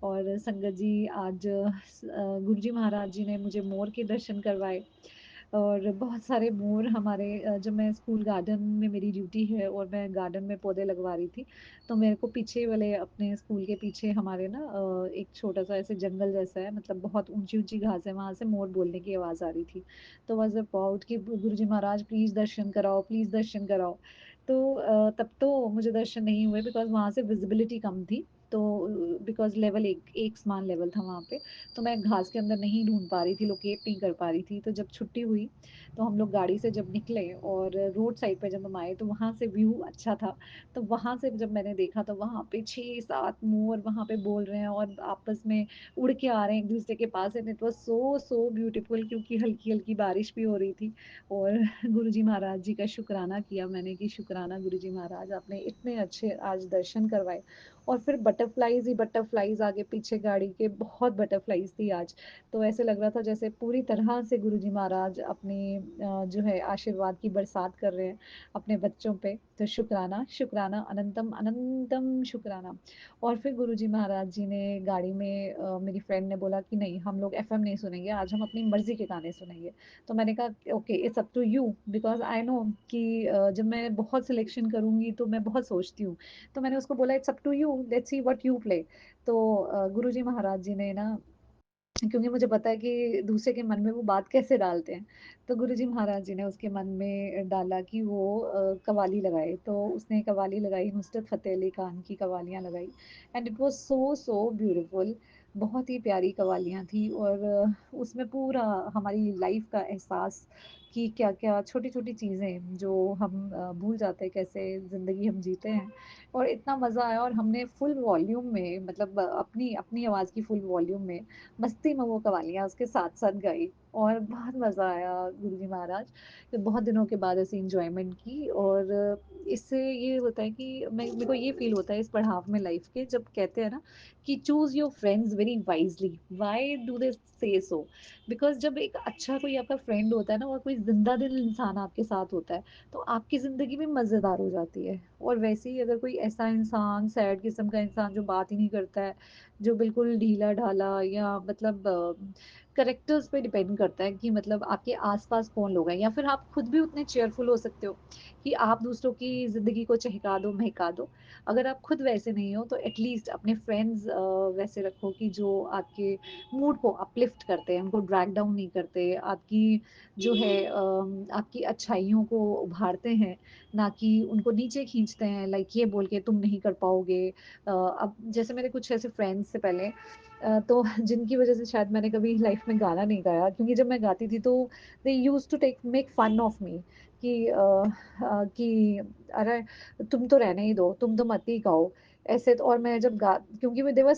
और संगत जी आज गुरु जी महाराज जी ने मुझे मोर के दर्शन करवाए और बहुत सारे मोर हमारे जब मैं स्कूल गार्डन में मेरी ड्यूटी है और मैं गार्डन में पौधे लगवा रही थी, तो मेरे को पीछे वाले अपने स्कूल के पीछे हमारे ना एक छोटा सा ऐसे जंगल जैसा है, मतलब बहुत ऊंची ऊंची घास है, वहां से मोर बोलने की आवाज आ रही थी। तो वॉज अबाउट कि गुरु जी महाराज प्लीज दर्शन कराओ, प्लीज दर्शन कराओ। तो तब तो मुझे दर्शन नहीं हुए बिकॉज़ वहाँ से विज़िबिलिटी कम थी। तो बिकॉज़ लेवल एक समान लेवल था वहाँ पे, तो मैं घास के अंदर नहीं ढूँढ पा रही थी, लोकेट नहीं कर पा रही थी। तो जब छुट्टी हुई, तो हम लोग गाड़ी से जब निकले और रोड साइड पे जब हम आए, तो वहाँ से व्यू अच्छा था। तो वहाँ से जब मैंने देखा, तो वहाँ पे 6-7 मोर वहाँ पे बोल रहे हैं और आपस में उड़ के आ रहे हैं एक-दूसरे के पास, and it was so beautiful क्योंकि हल्की-हल्की बारिश भी हो रही थी। और गुरुजी महाराज जी का शुक्राना किया मैंने कि शुक्राना गुरुजी महाराज आपने इतने अच्छे आज दर्शन करवाए। और फिर बटरफ्लाइज ही बटरफ्लाइज आगे पीछे गाड़ी के बहुत बटरफ्लाइज थी आज। तो ऐसे लग रहा था जैसे पूरी तरह से गुरुजी महाराज अपने जो है आशीर्वाद की बरसात कर रहे हैं अपने बच्चों पे। तो शुक्राना शुक्राना अनंतम अनंतम शुक्राना। और फिर गुरुजी महाराज जी ने गाड़ी में मेरी फ्रेंड ने बोला कि नहीं, हम लोग एफएम नहीं सुनेंगे, आज हम अपनी मर्जी के गाने सुनेंगे। तो मैंने कहा okay, it's up to you because I know कि जब मैं बहुत सिलेक्शन करूँगी तो मैं बहुत सोचती हूँ। तो मैंने उसको बोला it's up to you, let's see what you play. तो गुरुजी महाराज जी ने ना, क्योंकि मुझे पता है कि दूसरे के मन में वो बात कैसे डालते हैं, तो गुरुजी महाराज जी ने उसके मन में डाला कि वो कव्वाली लगाए। तो उसने कव्वाली लगाई, नुसरत फ़तेह अली खान की कव्वालियाँ लगाई, and it was so beautiful. बहुत ही प्यारी कवालियाँ थी और उसमें पूरा हमारी लाइफ का एहसास कि क्या-क्या छोटी-छोटी चीज़ें जो हम भूल जाते हैं, कैसे ज़िंदगी हम जीते हैं और इतना मज़ा आया और हमने फुल वॉल्यूम में मतलब अपनी अपनी आवाज़ की फुल वॉल्यूम में मस्ती में वो कवालियाँ उसके साथ-साथ गाई और बहुत मज़ा आया गुरुजी महाराज। तो बहुत दिनों के बाद ऐसी एन्जॉयमेंट की और इससे ये होता है कि मैं मेरे को ये फ़ील होता है इस पड़ाव में लाइफ के जब कहते हैं ना कि choose your friends very wisely. Why do they say so? Because जब एक अच्छा कोई आपका फ्रेंड होता है ना और कोई ज़िंदा-दिल इंसान आपके साथ होता है, तो आपकी ज़िंदगी भी मज़ेदार हो जाती है। और वैसे ही अगर कोई ऐसा इंसान, सैड किस्म का इंसान जो बात ही नहीं करता है, जो बिल्कुल ढीला-ढाला या मतलब कैरेक्टर्स पे डिपेंड करता है कि मतलब आपके आस-पास कौन लोग हैं या फिर आप खुद भी उतने चीयरफुल हो सकते हो कि आप दूसरों की ज़िंदगी को चहका दो, महका दो। अगर आप खुद वैसे नहीं हो तो एटलीस्ट अपने फ्रेंड्स वैसे रखो कि जो आपके मूड को अपलिफ्ट करते हैं, उनको ड्रैग डाउन नहीं करते, आपकी जो है आपकी अच्छाइयों को उभारते हैं, ना कि उनको नीचे खींचते हैं लाइक ये बोल के तुम नहीं कर पाओगे। अब जैसे मेरे कुछ ऐसे फ्रेंड्स से पहले तो जिनकी वज़ह से शायद मैंने कभी लाइफ़ में गाना नहीं गाया क्योंकि जब मैं गाती थी तो they used to make fun of me कि कि अरे तुम तो रहने ही दो, तुम तो मत ही गाओ। ऐसे तो और मैं जब गा क्योंकि दे वर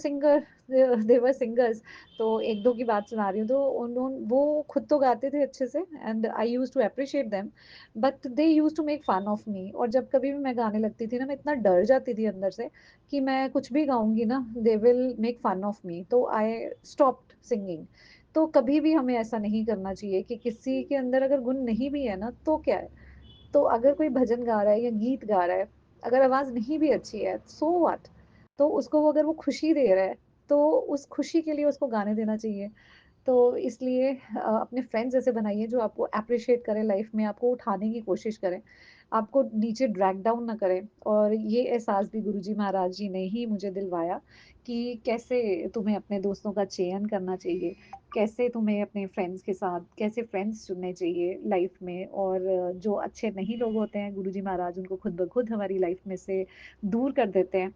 सिंगर्स तो 1-2 की बात सुना रही हूँ तो वो खुद तो गाते थे अच्छे से and I used to appreciate them but they used to make fun of me और जब कभी भी मैं गाने लगती थी ना, मैं इतना डर जाती थी अंदर से कि मैं कुछ भी गाऊँगी ना, they will make fun of me तो आई स्टॉप्ड सिंगिंग। तो कभी भी हमें ऐसा नहीं करना चाहिए कि किसी के अंदर अगर गुण नहीं भी है ना, तो क्या है? तो अगर कोई भजन गा रहा है या गीत गा रहा है, अगर आवाज़ नहीं भी अच्छी है, सो व्हाट? तो उसको वो अगर वो खुशी दे रहा है, तो उस खुशी के लिए उसको गाने देना चाहिए। तो इसलिए अपने फ्रेंड्स ऐसे बनाइए जो आपको एप्रिशिएट करें लाइफ में, आपको उठाने की कोशिश करें, आपको नीचे ड्रैग डाउन ना करें। और ये एहसास भी गुरुजी महाराज जी ने ही मुझे दिलवाया कि कैसे तुम्हें अपने दोस्तों का चयन करना चाहिए, कैसे तुम्हें अपने फ्रेंड्स के साथ कैसे फ्रेंड्स चुनने चाहिए लाइफ में और जो अच्छे नहीं लोग होते हैं, गुरुजी महाराज उनको खुद ब खुद हमारी लाइफ में से दूर कर देते हैं।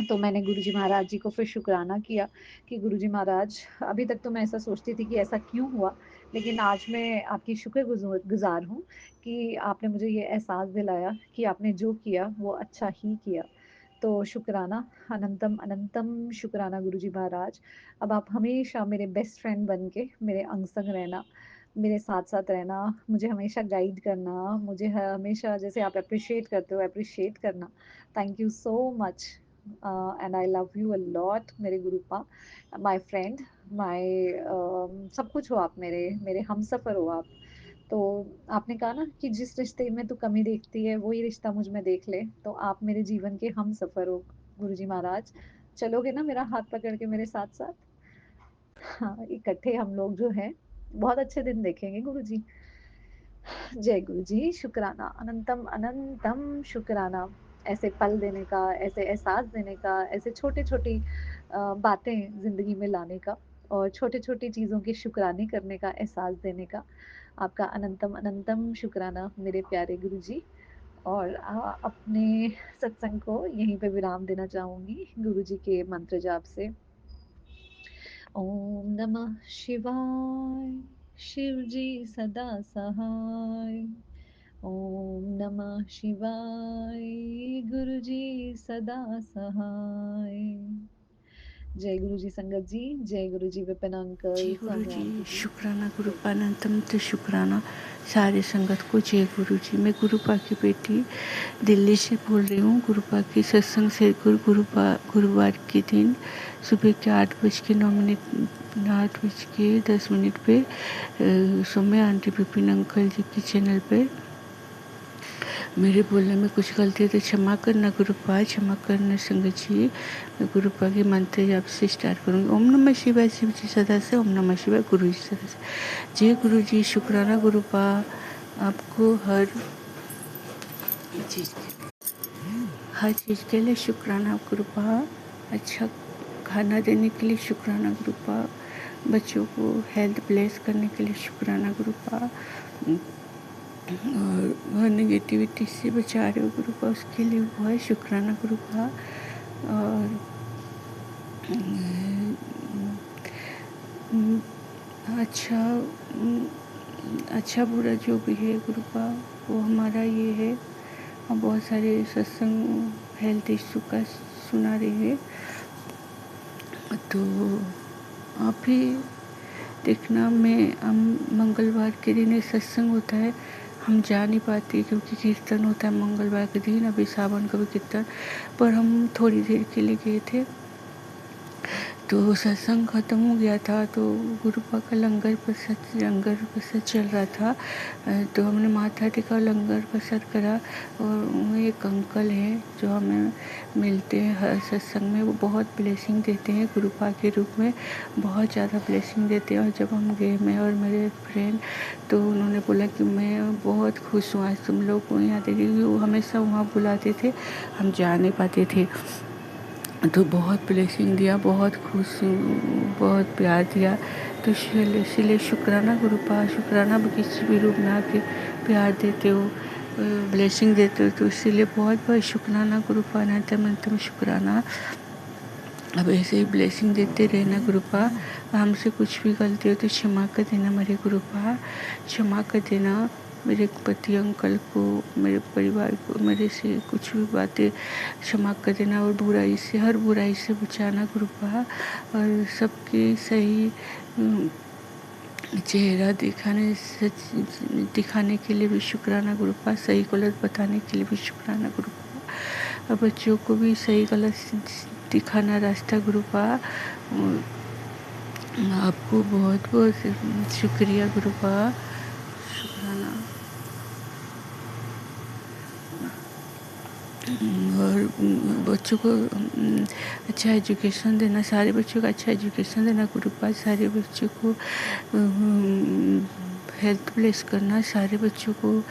तो मैंने गुरुजी महाराज जी को फिर शुक्राना किया कि गुरुजी महाराज अभी तक तो मैं ऐसा सोचती थी कि ऐसा क्यों हुआ, लेकिन आज मैं आपकी शुक्रगुज़ार हूँ कि आपने मुझे ये एहसास दिलाया कि आपने जो किया वो अच्छा ही किया। तो शुक्राना, अनंतम अनंतम शुक्राना गुरुजी महाराज। अब आप हमेशा मेरे बेस्ट फ्रेंड बन के मेरे अंग-संग रहना, मेरे साथ-साथ रहना, मुझे हमेशा गाइड करना, मुझे हमेशा जैसे आप एप्रिशिएट करते हो एप्रिशिएट करना। Thank you so much. And I love you a lot मेरे गुरुपा, माय फ्रेंड, माय सब कुछ हो आप मेरे, मेरे हमसफ़र हो आप। तो आपने कहा ना कि जिस रिश्ते में तू कमी देखती है, वही रिश्ता मुझ में देख ले, तो आप मेरे जीवन के हमसफ़र हो गुरुजी महाराज। चलोगे ना मेरा हाथ पकड़ के मेरे साथ-साथ? हाँ, इकट्ठे हम लोग जो हैं, बहुत अच्छे दिन देखेंगे गुरुजी। जय गुरु जी, शुक्राना, अनंतम अनंतम शुक्राना। ऐसे पल देने का, ऐसे एहसास देने का, ऐसे छोटी-छोटी बातें ज़िंदगी में लाने का और छोटी-छोटी चीज़ों के शुक्राने करने का एहसास देने का, आपका अनंतम अनंतम शुक्राना मेरे प्यारे गुरु जी। और अपने सत्संग को यहीं पे विराम देना चाहूँगी गुरु जी के मंत्र जाप से। ओम नमः शिवाय, शिव जी सदा सहाय। ओम नमः शिवाय, गुरु जी सदा सहाय। जय गुरु जी संगत जी, जय गुरु जी विपिन जय अंकल, गुरु सौम्या जी, आंटी जी। शुक्राना जय गुरु गुरुपानंतम तो शुक्राना सारे संगत को। जय गुरु जी। मैं गुरुपा की बेटी दिल्ली से बोल रही हूँ। गुरुपा की सत्संग से गुरुवार के दिन सुबह के 8:10 पे सौम्या आंटी विपिन अंकल जी के चैनल पे मेरे बोलने में कुछ गलती है तो क्षमा करना गुरुपा, क्षमा करना संगत जी। मैं गुरुपा के मंत्र जाप से स्टार्ट करूँगी। ओम नमः शिवाय, शिव जी सदा से। ओम नमः शिवाय, गुरु जी सदा से। जय गुरु जी, शुक्राना गुरुपा, आपको हर चीज़ के लिए शुक्राना गुरुपा। अच्छा खाना देने के लिए शुक्राना गुरुपा, बच्चों को हेल्थ ब्लेस करने के लिए शुक्राना गुरुपा, और वह नेगेटिविटी से बचा रहे हो गुरुपा, उसके लिए बहुत शुक्राना गुरुपा। और अच्छा अच्छा बुरा जो भी है गुरु का वो हमारा ये है। हम बहुत सारे सत्संग हेल्थ इशू का सुना रहे हैं, तो आप भी देखना। हम मंगलवार के दिन ये सत्संग होता है, हम जा नहीं पाते क्योंकि कीर्तन होता है मंगलवार के दिन। अभी सावन का भी कीर्तन, पर हम थोड़ी देर के लिए गए थे, तो सत्संग ख़त्म हो गया था, तो गुरुपा का लंगर प्रसाद चल रहा था। तो हमने माथा टेका, लंगर प्रसाद करा। और वो एक अंकल हैं जो हमें मिलते हैं हर सत्संग में, वो बहुत ब्लेसिंग देते हैं गुरुपा के रूप में, बहुत ज़्यादा ब्लेसिंग देते हैं। और जब हम गए, मैं और मेरे फ्रेंड, तो उन्होंने बोला कि मैं बहुत खुश हूँ आज तुम लोग को यहाँ देखे, क्योंकि वो हमेशा वहाँ बुलाते थे, हम जा नहीं पाते थे। तो बहुत ब्लेसिंग दिया, बहुत खुश हूँ, बहुत प्यार दिया। तो इसलिए शुक्राना गुरुपा, शुक्राना भी किसी भी रूप में आके प्यार देते हो, ब्लेसिंग देते हो, तो इसीलिए बहुत बहुत शुक्राना गुरुपा, अनंतम शुक्राना। अब ऐसे ही ब्लेसिंग देते रहना गुरुपा। हमसे कुछ भी गलती हो तो क्षमा कर देना मेरे गुरुपा, क्षमा कर देना। मेरे पति अंकल को, मेरे परिवार को, मेरे से कुछ भी बातें क्षमा कर देना, और बुराई से, हर बुराई से बचाना गुरुपा। और सबकी सही चेहरा दिखाने के लिए भी शुक्राना गुरुपा, सही गलत बताने के लिए भी शुक्राना गुरुपा, और बच्चों को भी सही गलत दिखाना रास्ता गुरुपा। आपको बहुत बहुत शुक्रिया गुरुपा, शुक्राना। और बच्चों को अच्छा एजुकेशन देना, सारे बच्चों को अच्छा एजुकेशन देना गुरुपा, सारे बच्चों को हेल्थ प्लेस करना, सारे बच्चों को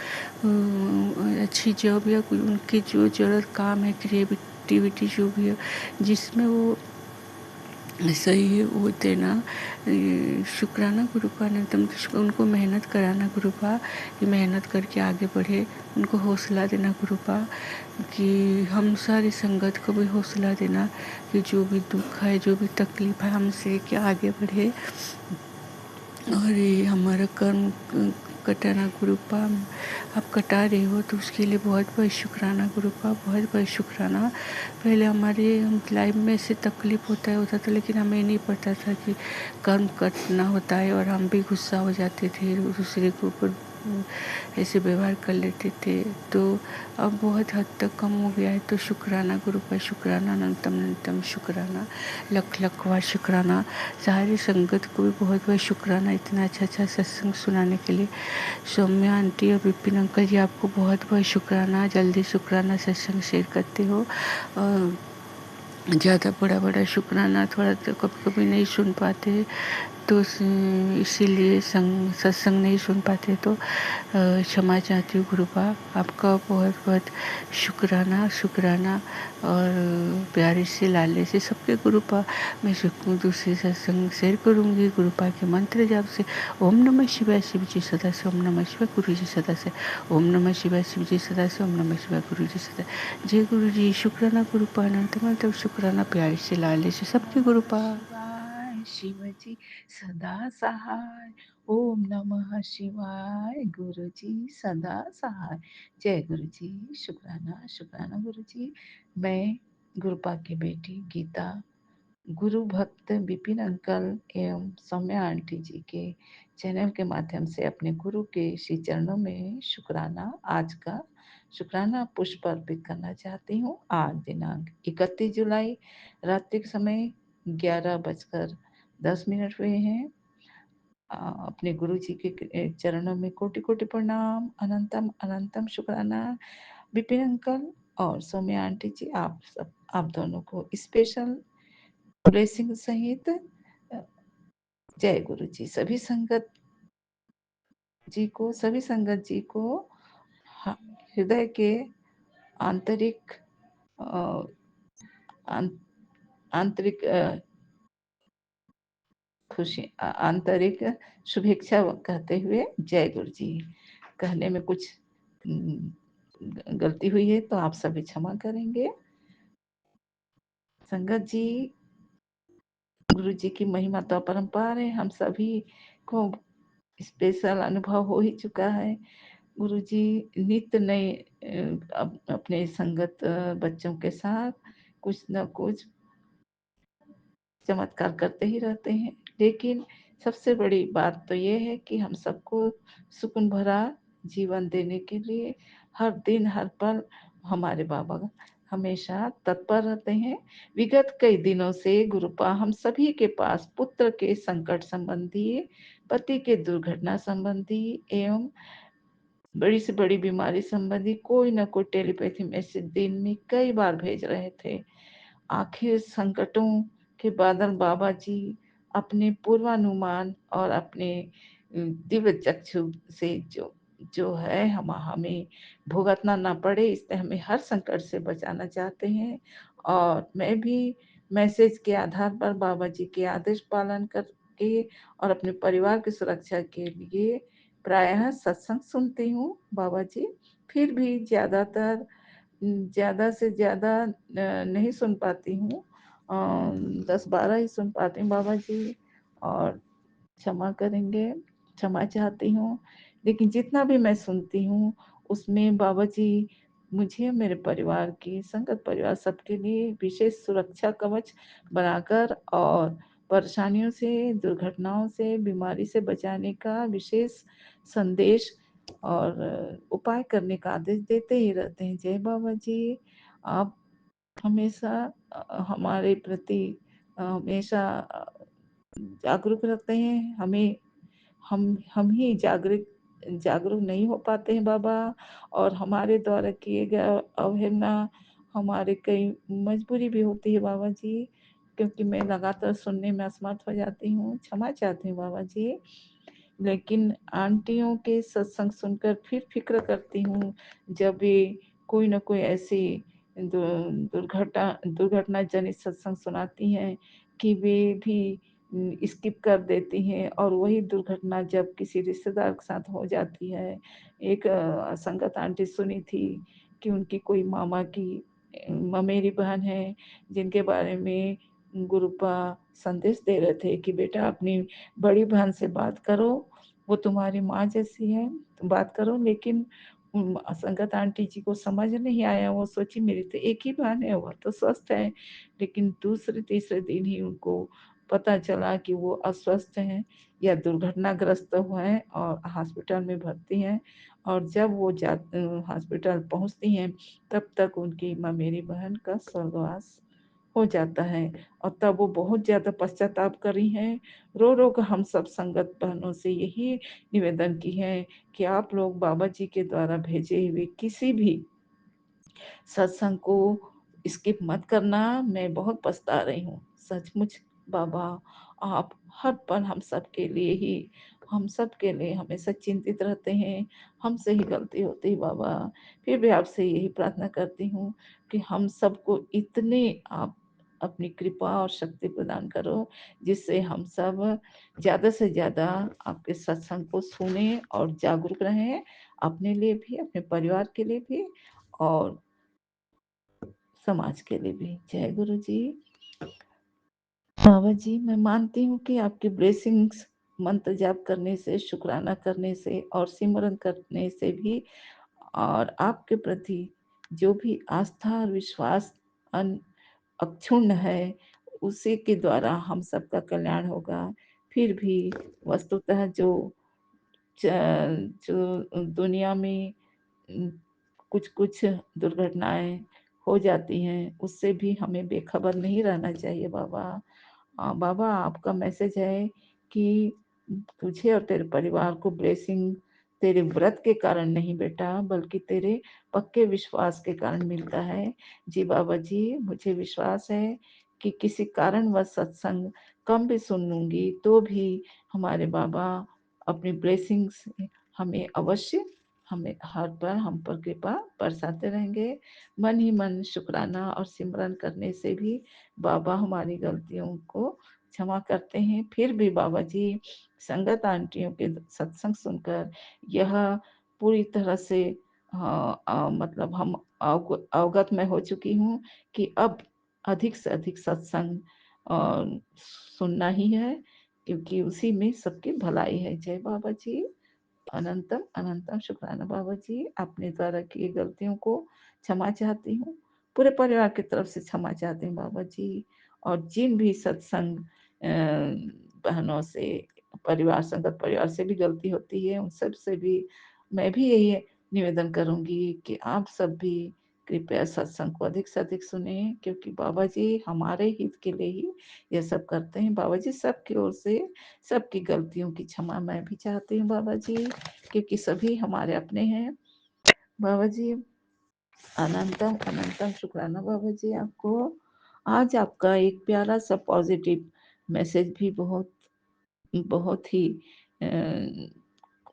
अच्छी जॉब या कोई उनकी जो ज़रूरत काम है, क्रिएटिविटी जो भी है जिसमें वो सही है वो देना। शुक्राना गुरुपा, अनंतम उनको मेहनत कराना गुरुपा, कि मेहनत करके आगे बढ़े, उनको हौसला देना गुरुपा, कि हम सारी संगत को भी हौसला देना कि जो भी दुख है, जो भी तकलीफ है, हमसे कि आगे बढ़े। और ये हमारा कर्म कटाना गुरुपा, आप कटा रहे हो तो उसके लिए बहुत बहुत शुक्राना गुरुपा, बहुत बहुत शुक्राना। पहले हमारे लाइफ में ऐसे तकलीफ होता था, लेकिन हमें नहीं पता था कि कर्म कटना होता है, और हम भी गुस्सा हो जाते थे, दूसरे के ऊपर ऐसे व्यवहार कर लेते थे। तो अब बहुत हद तक कम हो गया है। तो शुक्राना गुरुपा, शुक्राना, अनंतम शुक्राना, लख लख बार शुक्राना। सारी संगत को भी बहुत बहुत शुक्राना, इतना अच्छा अच्छा सत्संग सुनाने के लिए। सौम्या आंटी और विपिन अंकल जी, आपको बहुत बहुत शुक्राना, जल्दी शुक्राना सत्संग शेयर करते हो। और ज़्यादा बड़ा शुक्राना थोड़ा तो कभी कभी नहीं सुन पाते, तो इसीलिए सत्संग नहीं सुन पाते, तो क्षमा चाहती हूँ गुरुपा। आपका बहुत बहुत शुक्राना, शुक्राना। और प्यारे से लाले से सबके गुरुपा, मैं दूसरे सत्संग शेयर करूँगी गुरुपा के मंत्र जाप से। ओम नमः शिवाय, शिव जी सदा से, ओम नमः शिवाय, गुरु जी सदा से, ओम नमः शिवाय, शिव जी सदा से, ओम नमः शिवाय, गुरु जी सदा। जय गुरु जी, शुक्राना गुरुपा, अनंत शुक्राना, प्यारे से लाले से सबके गुरुपा। शिव जी सदा सहाय, ओम नमः शिवाय, गुरु जी सदा सहाय। जय गुरु जी, शुक्राना शुक्राना गुरु जी। मैं गुरुपा की बेटी गीता, गुरु भक्त विपिन अंकल एवं सौम्या आंटी जी के चैनल के माध्यम से अपने गुरु के श्री चरणों में शुक्राना, आज का शुक्राना पुष्प अर्पित करना चाहती हूँ। आज दिनांक 31 जुलाई रात्रि के समय 11:10 हुए हैं। अपने गुरु जी के चरणों में कोटि कोटि प्रणाम, अनंतम अनंतम शुक्राना। विपिन अंकल और सौम्या आंटी जी, आप दोनों को स्पेशल ब्लेसिंग सहित जय गुरु जी। सभी संगत जी को हृदय के आंतरिक आंतरिक खुशी, आंतरिक शुभेच्छा कहते हुए जय गुरु जी। कहने में कुछ गलती हुई है तो आप सभी क्षमा करेंगे। संगत जी, गुरु जी की महिमा तो अपरंपार है, हम सभी को स्पेशल अनुभव हो ही चुका है। गुरु जी नित्य नए अपने संगत बच्चों के साथ कुछ न कुछ चमत्कार करते ही रहते हैं। लेकिन सबसे बड़ी बात तो ये है कि हम सबको सुकून भरा जीवन देने के लिए हर दिन हर पल हमारे बाबा हमेशा तत्पर रहते हैं। विगत कई दिनों से गुरुपा हम सभी के पास पुत्र के संकट संबंधी, पति के दुर्घटना संबंधी एवं बड़ी से बड़ी बीमारी संबंधी कोई ना कोई टेलीपैथी मैसेज दिन में कई बार भेज रहे थे। आखिर संकटों के बादल बाबा जी अपने पूर्वानुमान और अपने दिव्य चक्षु से जो जो है हमें भुगतना ना पड़े, इसलिए हमें हर संकट से बचाना चाहते हैं। और मैं भी मैसेज के आधार पर बाबा जी के आदेश पालन करके और अपने परिवार की सुरक्षा के लिए प्रायः सत्संग सुनती हूँ बाबा जी। फिर भी ज़्यादा से ज़्यादा नहीं सुन पाती हूँ, 10-12 ही सुन पाती हूँ बाबा जी, और क्षमा करेंगे, क्षमा चाहती हूँ। लेकिन जितना भी मैं सुनती हूँ उसमें बाबा जी मुझे, मेरे परिवार की, संगत परिवार सबके लिए विशेष सुरक्षा कवच बनाकर और परेशानियों से, दुर्घटनाओं से, बीमारी से बचाने का विशेष संदेश और उपाय करने का आदेश देते ही रहते हैं। जय बाबा जी, आप हमेशा हमारे प्रति हमेशा जागरूक रहते हैं। हम ही जागरूक नहीं हो पाते हैं बाबा, और हमारे द्वारा किए गए अवहेलना हमारे कई मजबूरी भी होती है बाबा जी, क्योंकि मैं लगातार सुनने में असमर्थ हो जाती हूँ। क्षमा चाहती हूँ बाबा जी। लेकिन आंटियों के सत्संग सुनकर फिर फ़िक्र करती हूँ, जब वे कोई न कोई ऐसी दुर्घटना जनित सत्संग सुनाती हैं कि वे भी स्किप कर देती हैं, और वही दुर्घटना जब किसी रिश्तेदार के साथ हो जाती है। एक संगत आंटी सुनी थी कि उनकी कोई मामा की ममेरी बहन है, जिनके बारे में गुरुपा संदेश दे रहे थे कि बेटा अपनी बड़ी बहन से बात करो, वो तुम्हारी माँ जैसी है, तुम बात करो। लेकिन संगत आंटी जी को समझ नहीं आया, वो सोची मेरी तो एक ही बहन है, वह तो स्वस्थ है। लेकिन दूसरे तीसरे दिन ही उनको पता चला कि वो अस्वस्थ हैं या दुर्घटनाग्रस्त हुए हैं और हॉस्पिटल में भर्ती हैं। और जब वो हॉस्पिटल पहुंचती हैं तब तक उनकी ममेरी बहन का स्वर्गवास हो जाता है, और तब वो बहुत ज़्यादा पश्चाताप करी हैं। रो रो कर हम सब संगत बहनों से यही निवेदन की है कि आप लोग बाबा जी के द्वारा भेजे हुए किसी भी सत्संग को स्किप मत करना। मैं बहुत पछता रही हूँ सचमुच बाबा, आप हर पल हम सब के लिए हमेशा चिंतित रहते हैं। हमसे ही गलती होती है बाबा, फिर भी आपसे यही प्रार्थना करती हूँ कि हम सबको इतने आप अपनी कृपा और शक्ति प्रदान करो, जिससे हम सब ज़्यादा से ज़्यादा आपके सत्संग को सुने और जागरूक रहें, अपने लिए भी, अपने परिवार के लिए भी और समाज के लिए भी। जय गुरु जी। बाबा जी, मैं मानती हूँ कि आपकी ब्लेसिंग्स मंत्र जाप करने से, शुक्राना करने से और सिमरन करने से भी, और आपके प्रति जो भी आस्था और विश्वास अक्षुण्ण है, उसी के द्वारा हम सबका कल्याण होगा। फिर भी वस्तुतः जो दुनिया में कुछ कुछ दुर्घटनाएं हो जाती हैं, उससे भी हमें बेखबर नहीं रहना चाहिए बाबा। बाबा, आपका मैसेज है कि तुझे और तेरे परिवार को ब्लेसिंग तेरे व्रत के कारण नहीं बेटा, बल्कि तेरे पक्के विश्वास के कारण मिलता है। जी बाबा जी, मुझे विश्वास है कि किसी कारणवश सत्संग कम भी सुन लूँगी तो भी हमारे बाबा अपनी ब्लेसिंग्स हमें अवश्य, हमें हर बार हम पर कृपा बरसाते रहेंगे। मन ही मन शुक्राना और सिमरन करने से भी बाबा हमारी गलतियों को क्षमा करते हैं। फिर भी बाबा जी, संगत आंटियों के सत्संग सुनकर यह पूरी तरह से मतलब हम अवगत मैं हो चुकी हूँ कि अब अधिक से अधिक सत्संग और सुनना ही है, क्योंकि उसी में सबकी भलाई है। जय बाबा जी। अनंतम अनंतम शुक्राना बाबा जी। अपने द्वारा किए गलतियों को क्षमा चाहती हूँ, पूरे परिवार की तरफ से क्षमा चाहती हूँ बाबा जी। और जिन भी सत्संग बहनों से, परिवार, संगत परिवार से भी गलती होती है, उन सब से भी मैं भी यही निवेदन करूंगी कि आप सब भी कृपया सत्संग को अधिक से अधिक सुने, क्योंकि बाबा जी हमारे हित के लिए ही ये सब करते हैं। बाबा जी सबकी ओर से सबकी गलतियों की क्षमा मैं भी चाहती हूँ बाबा जी, क्योंकि सभी हमारे अपने हैं बाबा जी। अनंतम अनंतम शुक्राना बाबा जी आपको। आज आपका एक प्यारा सा पॉजिटिव मैसेज भी बहुत बहुत ही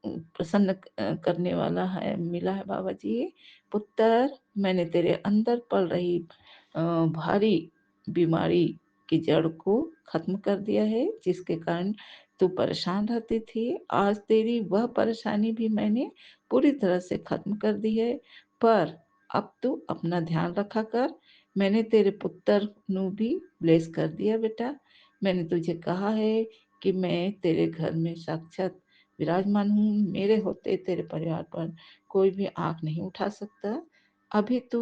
प्रसन्न करने वाला है, मिला है बाबा जी। पुत्र, मैंने तेरे अंदर पल रही भारी बीमारी की जड़ को खत्म कर दिया है, जिसके कारण तू परेशान रहती थी। आज तेरी वह परेशानी भी मैंने पूरी तरह से खत्म कर दी है। पर अब तू अपना ध्यान रखा कर। मैंने तेरे पुत्र नु भी ब्लेस कर दिया बेटा। मैंने तुझे कहा है कि मैं तेरे घर में साक्षात विराजमान हूँ। मेरे होते तेरे परिवार पर कोई भी आँख नहीं उठा सकता। अभी तू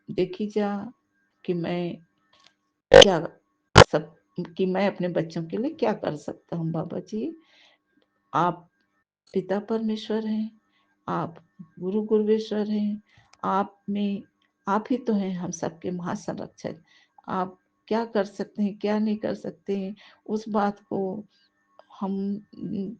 देखी जा कि मैं क्या सब कि मैं अपने बच्चों के लिए क्या कर सकता हूँ बाबा जी। आप पिता परमेश्वर हैं, आप गुरु गुरुवेश्वर हैं, आप में आप ही तो हैं हम सबके महासंरक्षक। आप क्या कर सकते हैं, क्या नहीं कर सकते हैं, उस बात को हम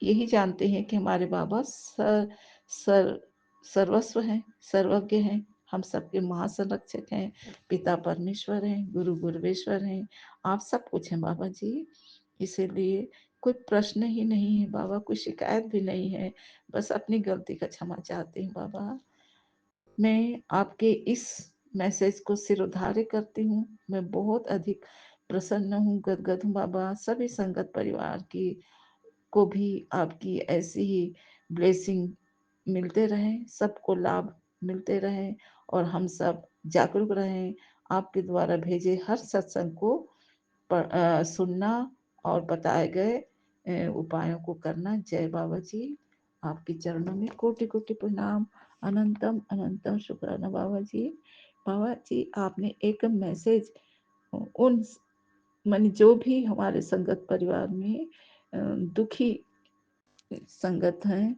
यही जानते हैं कि हमारे बाबा सर सर्वस्व हैं, सर्वज्ञ हैं, हम सबके महासंरक्षक हैं, पिता परमेश्वर हैं, गुरु गुरुवेश्वर हैं, आप सब कुछ हैं बाबा जी। इसीलिए कोई प्रश्न ही नहीं है बाबा, कोई शिकायत भी नहीं है, बस अपनी गलती का क्षमा चाहती हूँ बाबा। मैं आपके इस मैसेज को सिरोधार्य करती हूँ। मैं बहुत अधिक प्रसन्न हूँ, गदगद हूँ बाबा। सभी संगत परिवार की को भी आपकी ऐसी ही ब्लेसिंग मिलते रहें, सबको लाभ मिलते रहें, और हम सब जागरूक रहें। आपके द्वारा भेजे हर सत्संग को सुनना और बताए गए उपायों को करना। जय बाबा जी। आपके चरणों में कोटि कोटि प्रणाम। अनंतम अनंतम शुक्राना बाबा जी। बाबा जी, आपने एक मैसेज उन मन जो भी हमारे संगत परिवार में दुखी संगत हैं,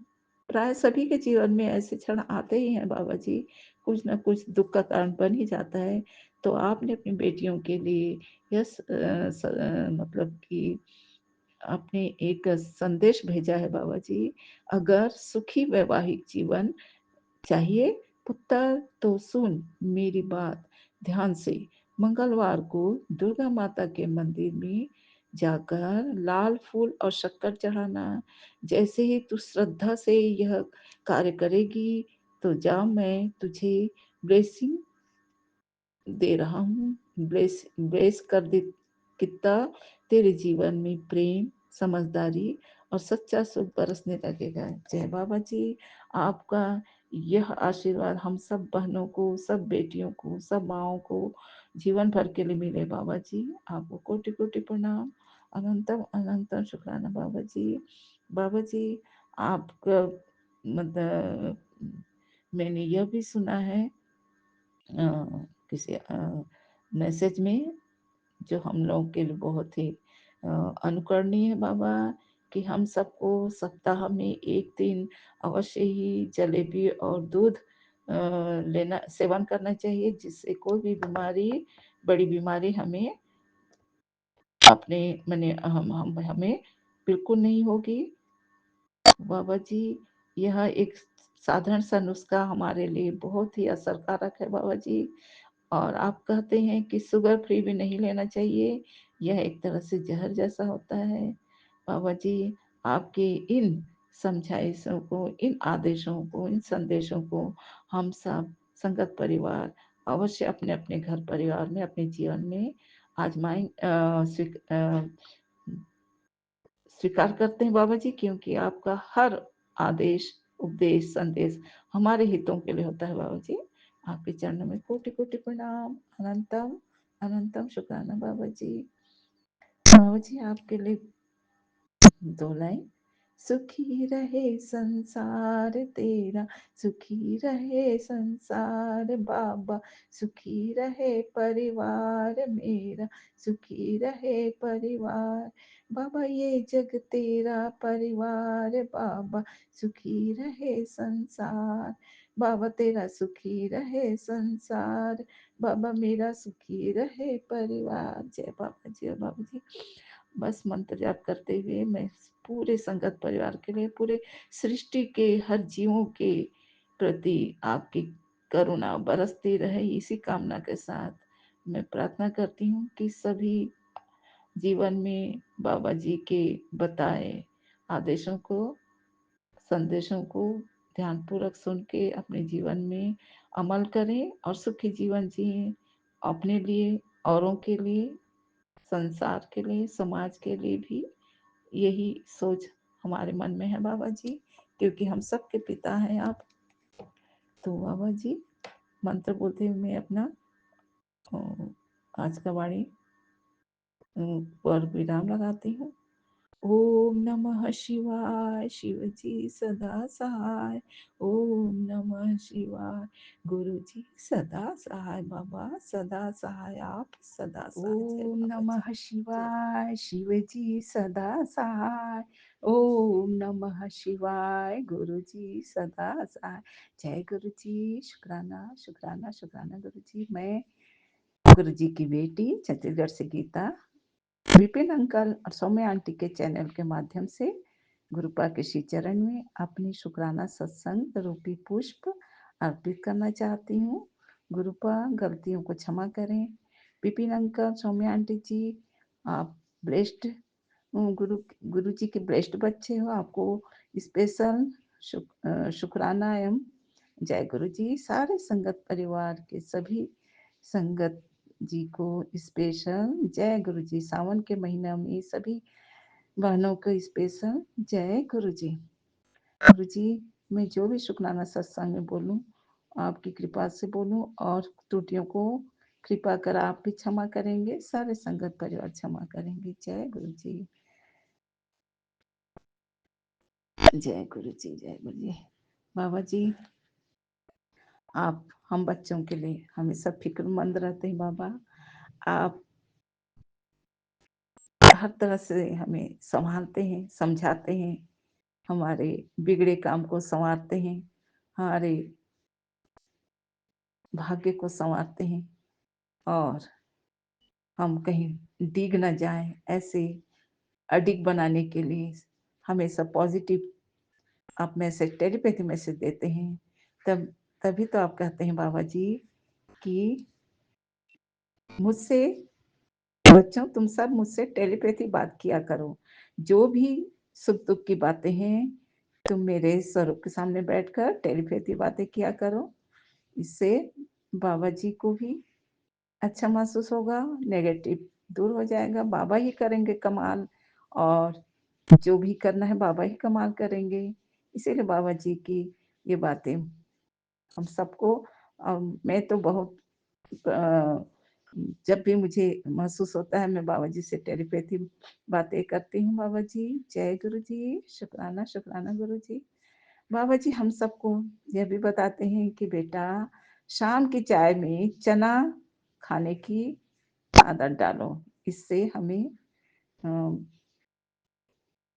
प्राय सभी के जीवन में ऐसे क्षण आते ही हैं बाबा जी, कुछ ना कुछ दुख का कारण बन ही जाता है। तो आपने अपनी बेटियों के लिए यह मतलब कि आपने एक संदेश भेजा है बाबा जी। अगर सुखी वैवाहिक जीवन चाहिए पुत्र, तो सुन मेरी बात ध्यान से। मंगलवार को दुर्गा माता के मंदिर में जाकर लाल फूल और शक्कर चढ़ाना। जैसे ही तू श्रद्धा से यह कार्य करेगी, तो जा, मैं तुझे ब्लेसिंग दे रहा हूँ। ब्लेस कर दे कितना तेरे जीवन में प्रेम, समझदारी और सच्चा सुख बरसने लगेगा। जय बाबा जी। आपका यह आशीर्वाद हम सब बहनों को, सब बेटियों को, सब माँओं को जीवन भर के लिए मिले बाबा जी। आपको कोटि कोटि प्रणाम। अनंतम अनंतम शुक्राना बाबा जी। बाबा जी, आपका मतलब मैंने यह भी सुना है किसी मैसेज में, जो हम लोगों के लिए बहुत ही अनुकरणीय है बाबा, कि हम सबको सप्ताह में एक दिन अवश्य ही जलेबी और दूध लेना सेवन करना चाहिए, जिससे कोई भी बीमारी, बड़ी बीमारी हमें अपने मैंने हम हमें बिल्कुल नहीं होगी बाबा जी। यह एक साधारण सा नुस्खा हमारे लिए बहुत ही असरकारक है बाबा जी। और आप कहते हैं कि शुगर फ्री भी नहीं लेना चाहिए, यह एक तरह से जहर जैसा होता है बाबा जी। आपके इन समझाइशों को, इन आदेशों को, इन संदेशों को हम सब संगत परिवार अवश्य अपने अपने घर परिवार में, अपने जीवन में आजमाएं, स्वीकार करते हैं बाबा जी, क्योंकि आपका हर आदेश, उपदेश, संदेश हमारे हितों के लिए होता है बाबा जी। आपके चरणों में कोटि कोटि प्रणाम। अनंतम अनंतम शुक्राना बाबा जी। बाबा जी आपके लिए 2 लाइन। सुखी रहे संसार तेरा, सुखी रहे संसार बाबा, सुखी रहे परिवार मेरा, सुखी रहे परिवार बाबा, ये जग तेरा परिवार बाबा, सुखी रहे संसार बाबा, तेरा सुखी रहे संसार बाबा, मेरा सुखी रहे परिवार। जय बाबा जी। और बाबा जी बस मंत्र जाप करते हुए मैं पूरे संगत परिवार के लिए, पूरे सृष्टि के हर जीवों के प्रति आपकी करुणा बरसती रहे, इसी कामना के साथ मैं प्रार्थना करती हूँ कि सभी जीवन में बाबा जी के बताए आदेशों को, संदेशों को ध्यानपूर्वक सुन के अपने जीवन में अमल करें और सुखी जीवन जिए, अपने लिए, औरों के लिए, संसार के लिए, समाज के लिए भी। यही सोच हमारे मन में है बाबा जी, क्योंकि हम सबके पिता हैं आप। तो बाबा जी मंत्र बोलते हुए मैं अपना आज का वाणी पर विराम लगाती हूँ। ओम नमः शिवाय, शिव जी सदा सहाय। ओम नमः शिवाय, गुरु जी सदा सहाय बाबा, सदा सहाय आप, सदा सहाय। जय ओम बाबा जी। नमः जय। शिवाय, शिव जी सदा सहाय। ओम नमः शिवाय, गुरु जी सदा सहाय। जय गुरु जी। शुक्राना शुक्राना शुक्राना गुरु जी। मैं गुरु जी की बेटी छत्तीसगढ़ से गीता, विपिन अंकल और सौम्य आंटी के चैनल के माध्यम से गुरुपा के श्री चरण में अपनी शुक्राना सत्संग रूपी पुष्प अर्पित करना चाहती हूँ। गुरुपा गलतियों को क्षमा करें। विपिन अंकल, सौम्य आंटी जी, आप ब्लेस्ड गुरु जी के ब्लेस्ड बच्चे हो, आपको स्पेशल शुक्राना एवं जय गुरु जी। सारे संगत परिवार के सभी संगत जी को स्पेशल जय गुरु जी। सावन के महीना में सभी बहनों को स्पेशल जय गुरु जी। गुरु जी मैं जो भी शुक्राना सत्संग में बोलूं, आपकी कृपा से बोलूं और त्रुटियों को कृपा कर आप भी क्षमा करेंगे, सारे संगत परिवार क्षमा करेंगे। जय गुरु जी। जय गुरु जी। जय गुरु जी। बाबा जी आप हम बच्चों के लिए हमेशा फिक्रमंद रहते हैं बाबा। आप हर तरह से हमें संभालते हैं, समझाते हैं, हमारे बिगड़े काम को संवारते हैं, हमारे भाग्य को संवारते हैं और हम कहीं डिग न जाएं, ऐसे अडिग बनाने के लिए हमेशा पॉजिटिव आप मैसेज, टेलीपैथी मैसेज देते हैं। तब तभी तो आप कहते हैं बाबा जी कि मुझसे बच्चों तुम सब मुझसे टेलीपैथी बात किया करो, जो भी सुख दुख की बातें हैं तुम मेरे स्वरूप के सामने बैठकर टेलीपैथी बातें किया करो। इससे बाबा जी को भी अच्छा महसूस होगा, नेगेटिव दूर हो जाएगा, बाबा ही करेंगे कमाल, और जो भी करना है बाबा ही कमाल करेंगे। इसीलिए बाबा जी की ये बातें हम सबको मैं तो बहुत जब भी मुझे महसूस होता है मैं बाबा जी से टेलीपैथी बातें करती हूँ। बाबा जी जय गुरु जी। शुक्राना शुक्राना गुरु जी। बाबा जी हम सबको यह भी बताते हैं कि बेटा शाम की चाय में चना खाने की आदत डालो, इससे हमें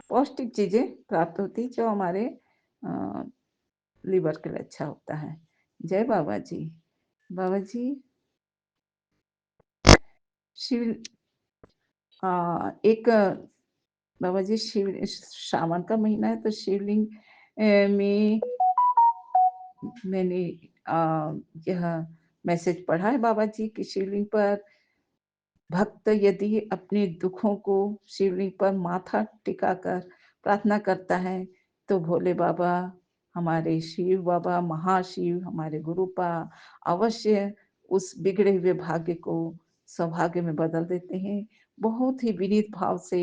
पौष्टिक चीजें प्राप्त होती जो हमारे लिवर के लिए अच्छा होता है। जय बाबा जी। बाबा जी शिव एक बाबा जी शिव सावन का महीना है तो शिवलिंग में मैंने यह मैसेज पढ़ा है बाबा जी की शिवलिंग पर भक्त यदि अपने दुखों को शिवलिंग पर माथा टिकाकर प्रार्थना करता है तो भोले बाबा, हमारे शिव बाबा, महाशिव, हमारे गुरुपा अवश्य उस बिगड़े हुए भाग्य को सौभाग्य में बदल देते हैं। बहुत ही विनीत भाव से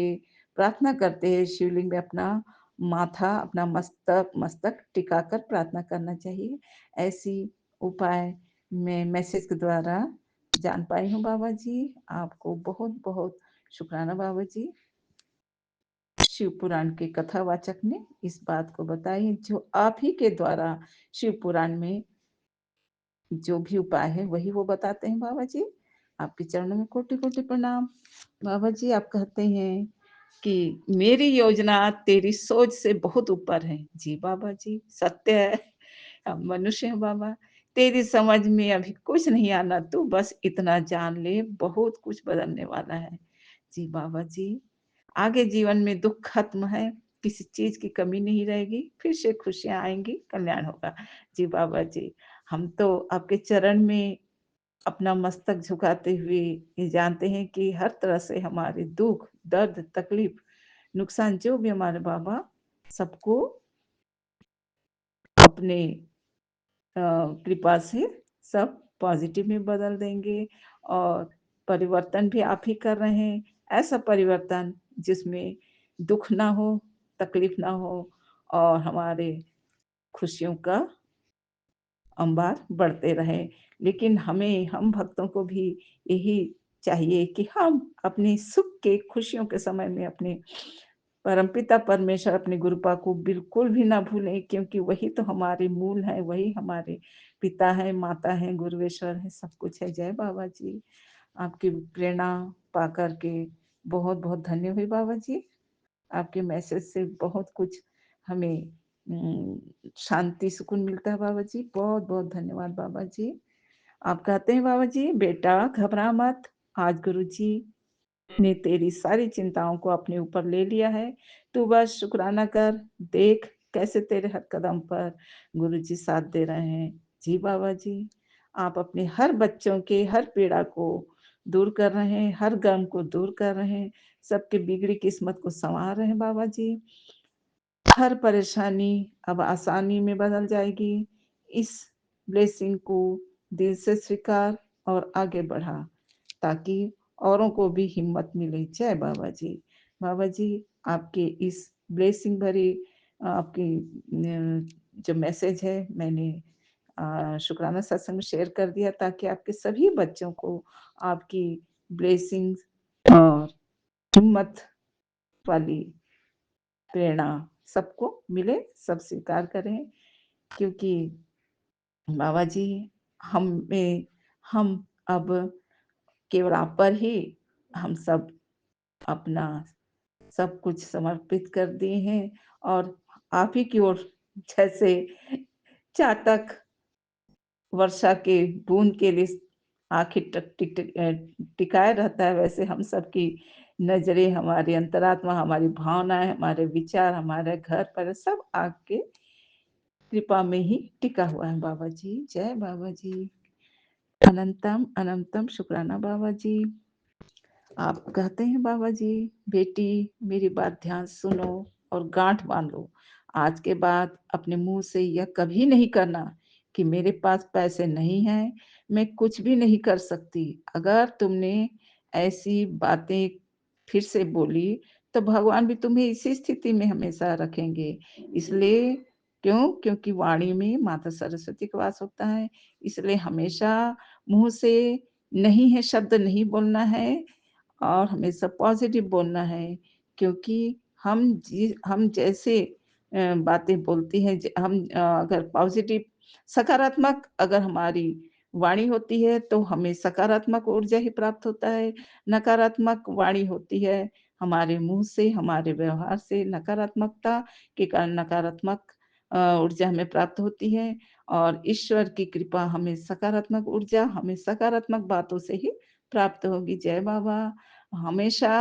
प्रार्थना करते हैं, शिवलिंग में अपना माथा, अपना मस्तक मस्तक टिकाकर प्रार्थना करना चाहिए। ऐसी उपाय मैं मैसेज के द्वारा जान पाई हूँ बाबा जी। आपको बहुत बहुत शुक्राना बाबा जी। शिव पुराण के कथावाचक ने इस बात को बताई जो आप ही के द्वारा शिव पुराण में जो भी उपाय है वही वो बताते हैं बाबा जी। आपके चरणों में कोटि कोटि प्रणाम। बाबा जी आप कहते हैं कि मेरी योजना तेरी सोच से बहुत ऊपर है। जी बाबा जी सत्य है। हम मनुष्य हैं बाबा, तेरी समझ में अभी कुछ नहीं आना, तू बस इतना जान ले बहुत कुछ बदलने वाला है। जी बाबा जी आगे जीवन में दुख खत्म है, किसी चीज की कमी नहीं रहेगी, फिर से खुशियां आएंगी, कल्याण होगा। जी बाबा जी हम तो आपके चरण में अपना मस्तक झुकाते हुए ये जानते हैं कि हर तरह से हमारे दुख दर्द तकलीफ नुकसान जो भी हमारे बाबा सबको अपने कृपा से सब पॉजिटिव में बदल देंगे और परिवर्तन भी आप ही कर रहे हैं। ऐसा परिवर्तन जिसमें दुख ना हो, तकलीफ ना हो और हमारे खुशियों का अंबार बढ़ते रहे। लेकिन हम भक्तों को भी यही चाहिए कि हम अपनी सुख के खुशियों के समय में अपने परमपिता परमेश्वर अपने गुरुपा को बिल्कुल भी ना भूलें, क्योंकि वही तो हमारे मूल है, वही हमारे पिता है, माता है, गुरुवेश्वर है, सब कुछ है। जय बाबा जी आपकी प्रेरणा पा करके बहुत बहुत धन्य हुई बाबा जी। आपके मैसेज से बहुत कुछ हमें शांति सुकून मिलता है बाबा जी। बहुत बहुत धन्यवाद बाबा जी। आप कहते हैं बाबा जी बेटा घबरा मत, आज गुरु जी ने तेरी सारी चिंताओं को अपने ऊपर ले लिया है, तू बस शुक्राना कर। देख कैसे तेरे हर कदम पर गुरु जी साथ दे रहे हैं। जी बाबा जी आप अपने हर बच्चों के हर पीड़ा को दूर कर रहे हैं, हर गम को दूर कर रहे हैं, सबके बिगड़ी किस्मत को संवार रहे हैं बाबा जी। हर परेशानी अब आसानी में बदल जाएगी। इस ब्लेसिंग को दिल से स्वीकार और आगे बढ़ा ताकि औरों को भी हिम्मत मिले। जय बाबा जी। बाबा जी आपके इस ब्लेसिंग भरी आपकी जो मैसेज है मैंने शुक्राना सत्संग में शेयर कर दिया ताकि आपके सभी बच्चों को आपकी ब्लेसिंग्स और हिम्मत वाली प्रेरणा सबको मिले, सब स्वीकार करें। क्योंकि बाबा जी हम अब केवल आप पर ही हम सब अपना सब कुछ समर्पित कर दिए हैं और आप ही की ओर जैसे चातक वर्षा के बूंद के लिए आखिर टिकाए रहता है, वैसे हम सबकी नजरें, हमारी अंतरात्मा, हमारी भावनाएं, हमारे विचार, हमारे घर पर सब आपके कृपा में ही टिका हुआ है बाबा जी। जय बाबा जी। अनंतम अनंतम शुक्राना बाबा जी। आप कहते हैं बाबा जी बेटी मेरी बात ध्यान सुनो और गांठ बांध लो। आज के बाद अपने मुंह से यह कभी नहीं करना कि मेरे पास पैसे नहीं हैं, मैं कुछ भी नहीं कर सकती। अगर तुमने ऐसी बातें फिर से बोली तो भगवान भी तुम्हें इसी स्थिति में हमेशा रखेंगे। इसलिए क्योंकि वाणी में माता सरस्वती का वास होता है, इसलिए हमेशा मुंह से नहीं है शब्द नहीं बोलना है और हमेशा पॉजिटिव बोलना है। क्योंकि हम जैसे बातें बोलती हैं, हम अगर पॉजिटिव सकारात्मक अगर हमारी वाणी होती है तो हमें सकारात्मक ऊर्जा ही प्राप्त होता है। नकारात्मक वाणी होती है हमारे मुंह से, हमारे व्यवहार से नकारात्मकता के कारण नकारात्मक ऊर्जा हमें प्राप्त होती है। और ईश्वर की कृपा हमें सकारात्मक ऊर्जा, हमें सकारात्मक बातों से ही प्राप्त होगी। जय बाबा। हमेशा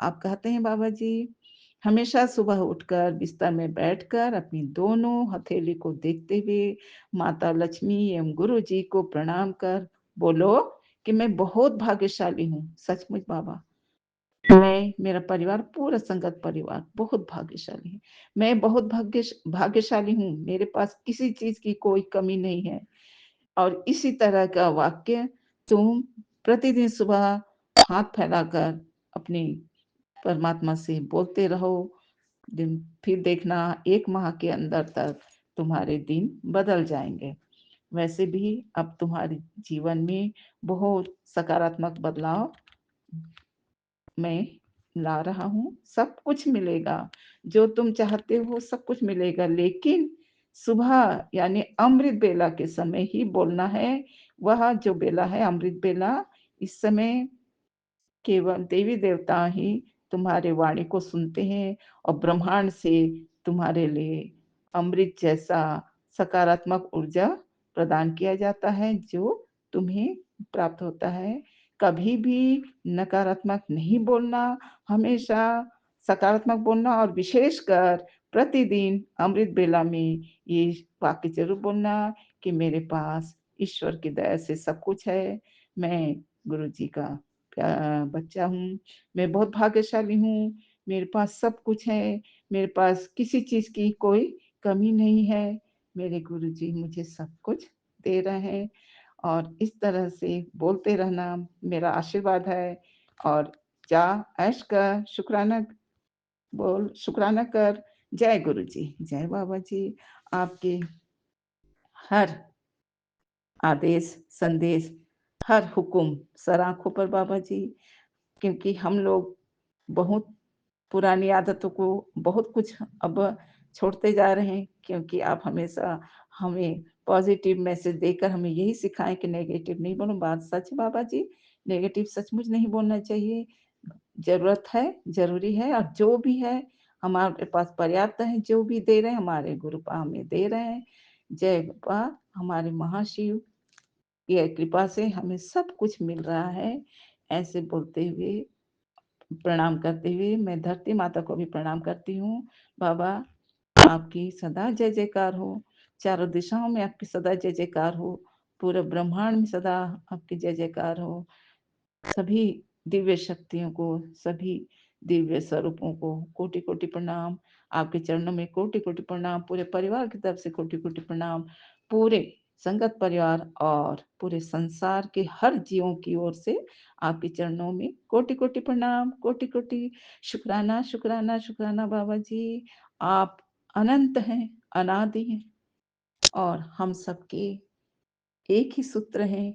आप कहते हैं बाबा जी हमेशा सुबह उठकर बिस्तर में बैठकर अपनी दोनों हथेली को देखते हुए माता लक्ष्मी एवं गुरु जी को प्रणाम कर बोलो कि मैं बहुत भाग्यशाली हूँ। सचमुच बाबा मैं, मेरा परिवार, पूरा संगत परिवार बहुत भाग्यशाली है। मैं बहुत भाग्यशाली हूँ, मेरे पास किसी चीज की कोई कमी नहीं है। और इसी तरह का वाक्य तुम प्रतिदिन सुबह हाथ फैलाकर अपनी परमात्मा से बोलते रहो। दिन फिर देखना 1 माह के अंदर तक तुम्हारे दिन बदल जाएंगे। वैसे भी अब तुम्हारे जीवन में बहुत सकारात्मक बदलाव मैं ला रहा हूँ। सब कुछ मिलेगा, जो तुम चाहते हो सब कुछ मिलेगा, लेकिन सुबह यानी अमृत बेला के समय ही बोलना है। वह जो बेला है अमृत बेला, इस समय केवल देवी देवता ही तुम्हारे वाणी को सुनते हैं और ब्रह्मांड से तुम्हारे लिए अमृत जैसा सकारात्मक ऊर्जा प्रदान किया जाता है, जो तुम्हें प्राप्त होता है। कभी भी नकारात्मक नहीं बोलना, हमेशा सकारात्मक बोलना, और विशेषकर प्रतिदिन अमृत बेला में ये वाक्य जरूर बोलना कि मेरे पास ईश्वर की दया से सब कुछ है, मैं गुरु जी का बच्चा हूँ, मैं बहुत भाग्यशाली हूँ, मेरे पास सब कुछ है, मेरे पास किसी चीज की कोई कमी नहीं है, मेरे गुरु जी मुझे सब कुछ दे रहे हैं। और इस तरह से बोलते रहना मेरा आशीर्वाद है। और जा ऐश कर, शुक्राना बोल, शुक्राना कर। जय गुरु जी, जय बाबा जी। आपके हर आदेश, संदेश, हर हुक्म सर आंखों पर बाबा जी, क्योंकि हम लोग बहुत पुरानी आदतों को बहुत कुछ अब छोड़ते जा रहे हैं, क्योंकि आप हमेशा हमें पॉजिटिव मैसेज देकर हमें यही सिखाएं कि नेगेटिव नहीं बोलो। बात सच है बाबा जी, नेगेटिव सचमुच नहीं बोलना चाहिए। जरूरत है, जरूरी है, और जो भी है हमारे पास पर्याप्त है, जो भी दे रहे हैं हमारे गुरुपा हमें दे रहे हैं। जय गुरुपा, हमारे महाशिव की कृपा से हमें सब कुछ मिल रहा है। ऐसे बोलते हुए, प्रणाम करते हुए मैं धरती माता को भी प्रणाम करती हूँ। बाबा, आपकी सदा जय जयकार हो, चारों दिशाओं में आपकी सदा जय जयकार हो, पूरे ब्रह्मांड में सदा आपकी जय जयकार हो। सभी दिव्य शक्तियों को, सभी दिव्य स्वरूपों को कोटि कोटि प्रणाम। आपके चरणों में कोटि कोटि प्रणाम, पूरे परिवार की तरफ से कोटि कोटि प्रणाम, पूरे संगत परिवार और पूरे संसार के हर जीवों की ओर से आपके चरणों में कोटि कोटि प्रणाम, कोटि कोटि शुक्राना, शुक्राना, शुक्राना बाबा जी। आप अनंत हैं, अनादि हैं, और हम सबके एक ही सूत्र है,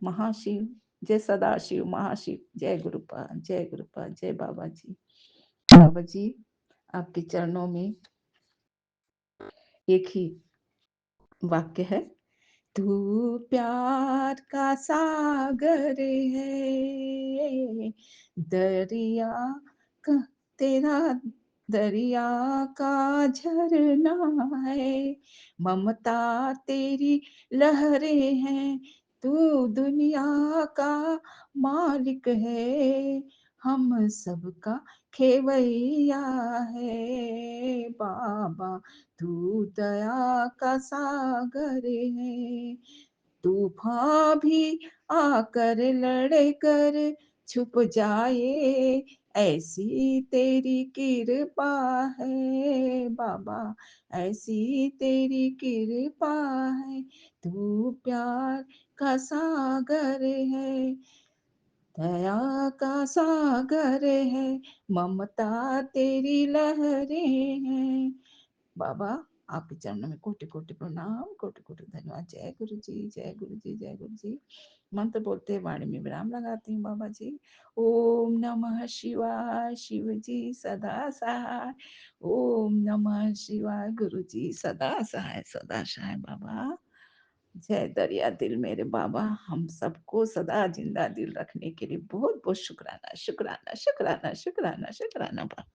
महाशिव। जय सदाशिव, महाशिव। जय गुरुपा, जय गुरुपा, जय बाबा जी। बाबा जी, आपके चरणों में एक ही वाक्य है, तू प्यार का सागर है, दरिया का तेरा दरिया का झरना है, ममता तेरी लहरें हैं, तू दुनिया का मालिक है, हम सबका खेवैया है बाबा, तू दया का सागर है। तूफान भी आकर लड़े कर छुप जाए, ऐसी तेरी कृपा है बाबा, ऐसी तेरी कृपा है। तू प्यार का सागर है, दया का सागर है, ममता तेरी लहरें हैं बाबा। आपके चरणों में कोटि कोटि प्रणाम, कोटि कोटि धन्यवाद। जय गुरु जी, जय गुरु जी, जय गुरु जी। मंत्र बोलते हैं, वाणी में विराम लगाती हूँ बाबा जी। ओम नमः शिवाय, शिव जी सदा सहाय। ओम नमः शिवाय, गुरु जी सदा सहाय, सदा सहाय बाबा। जय दरिया दिल मेरे बाबा, हम सबको सदा जिंदा दिल रखने के लिए बहुत बहुत शुक्राना, शुक्राना, शुक्राना, शुक्राना, शुक्राना बाबा।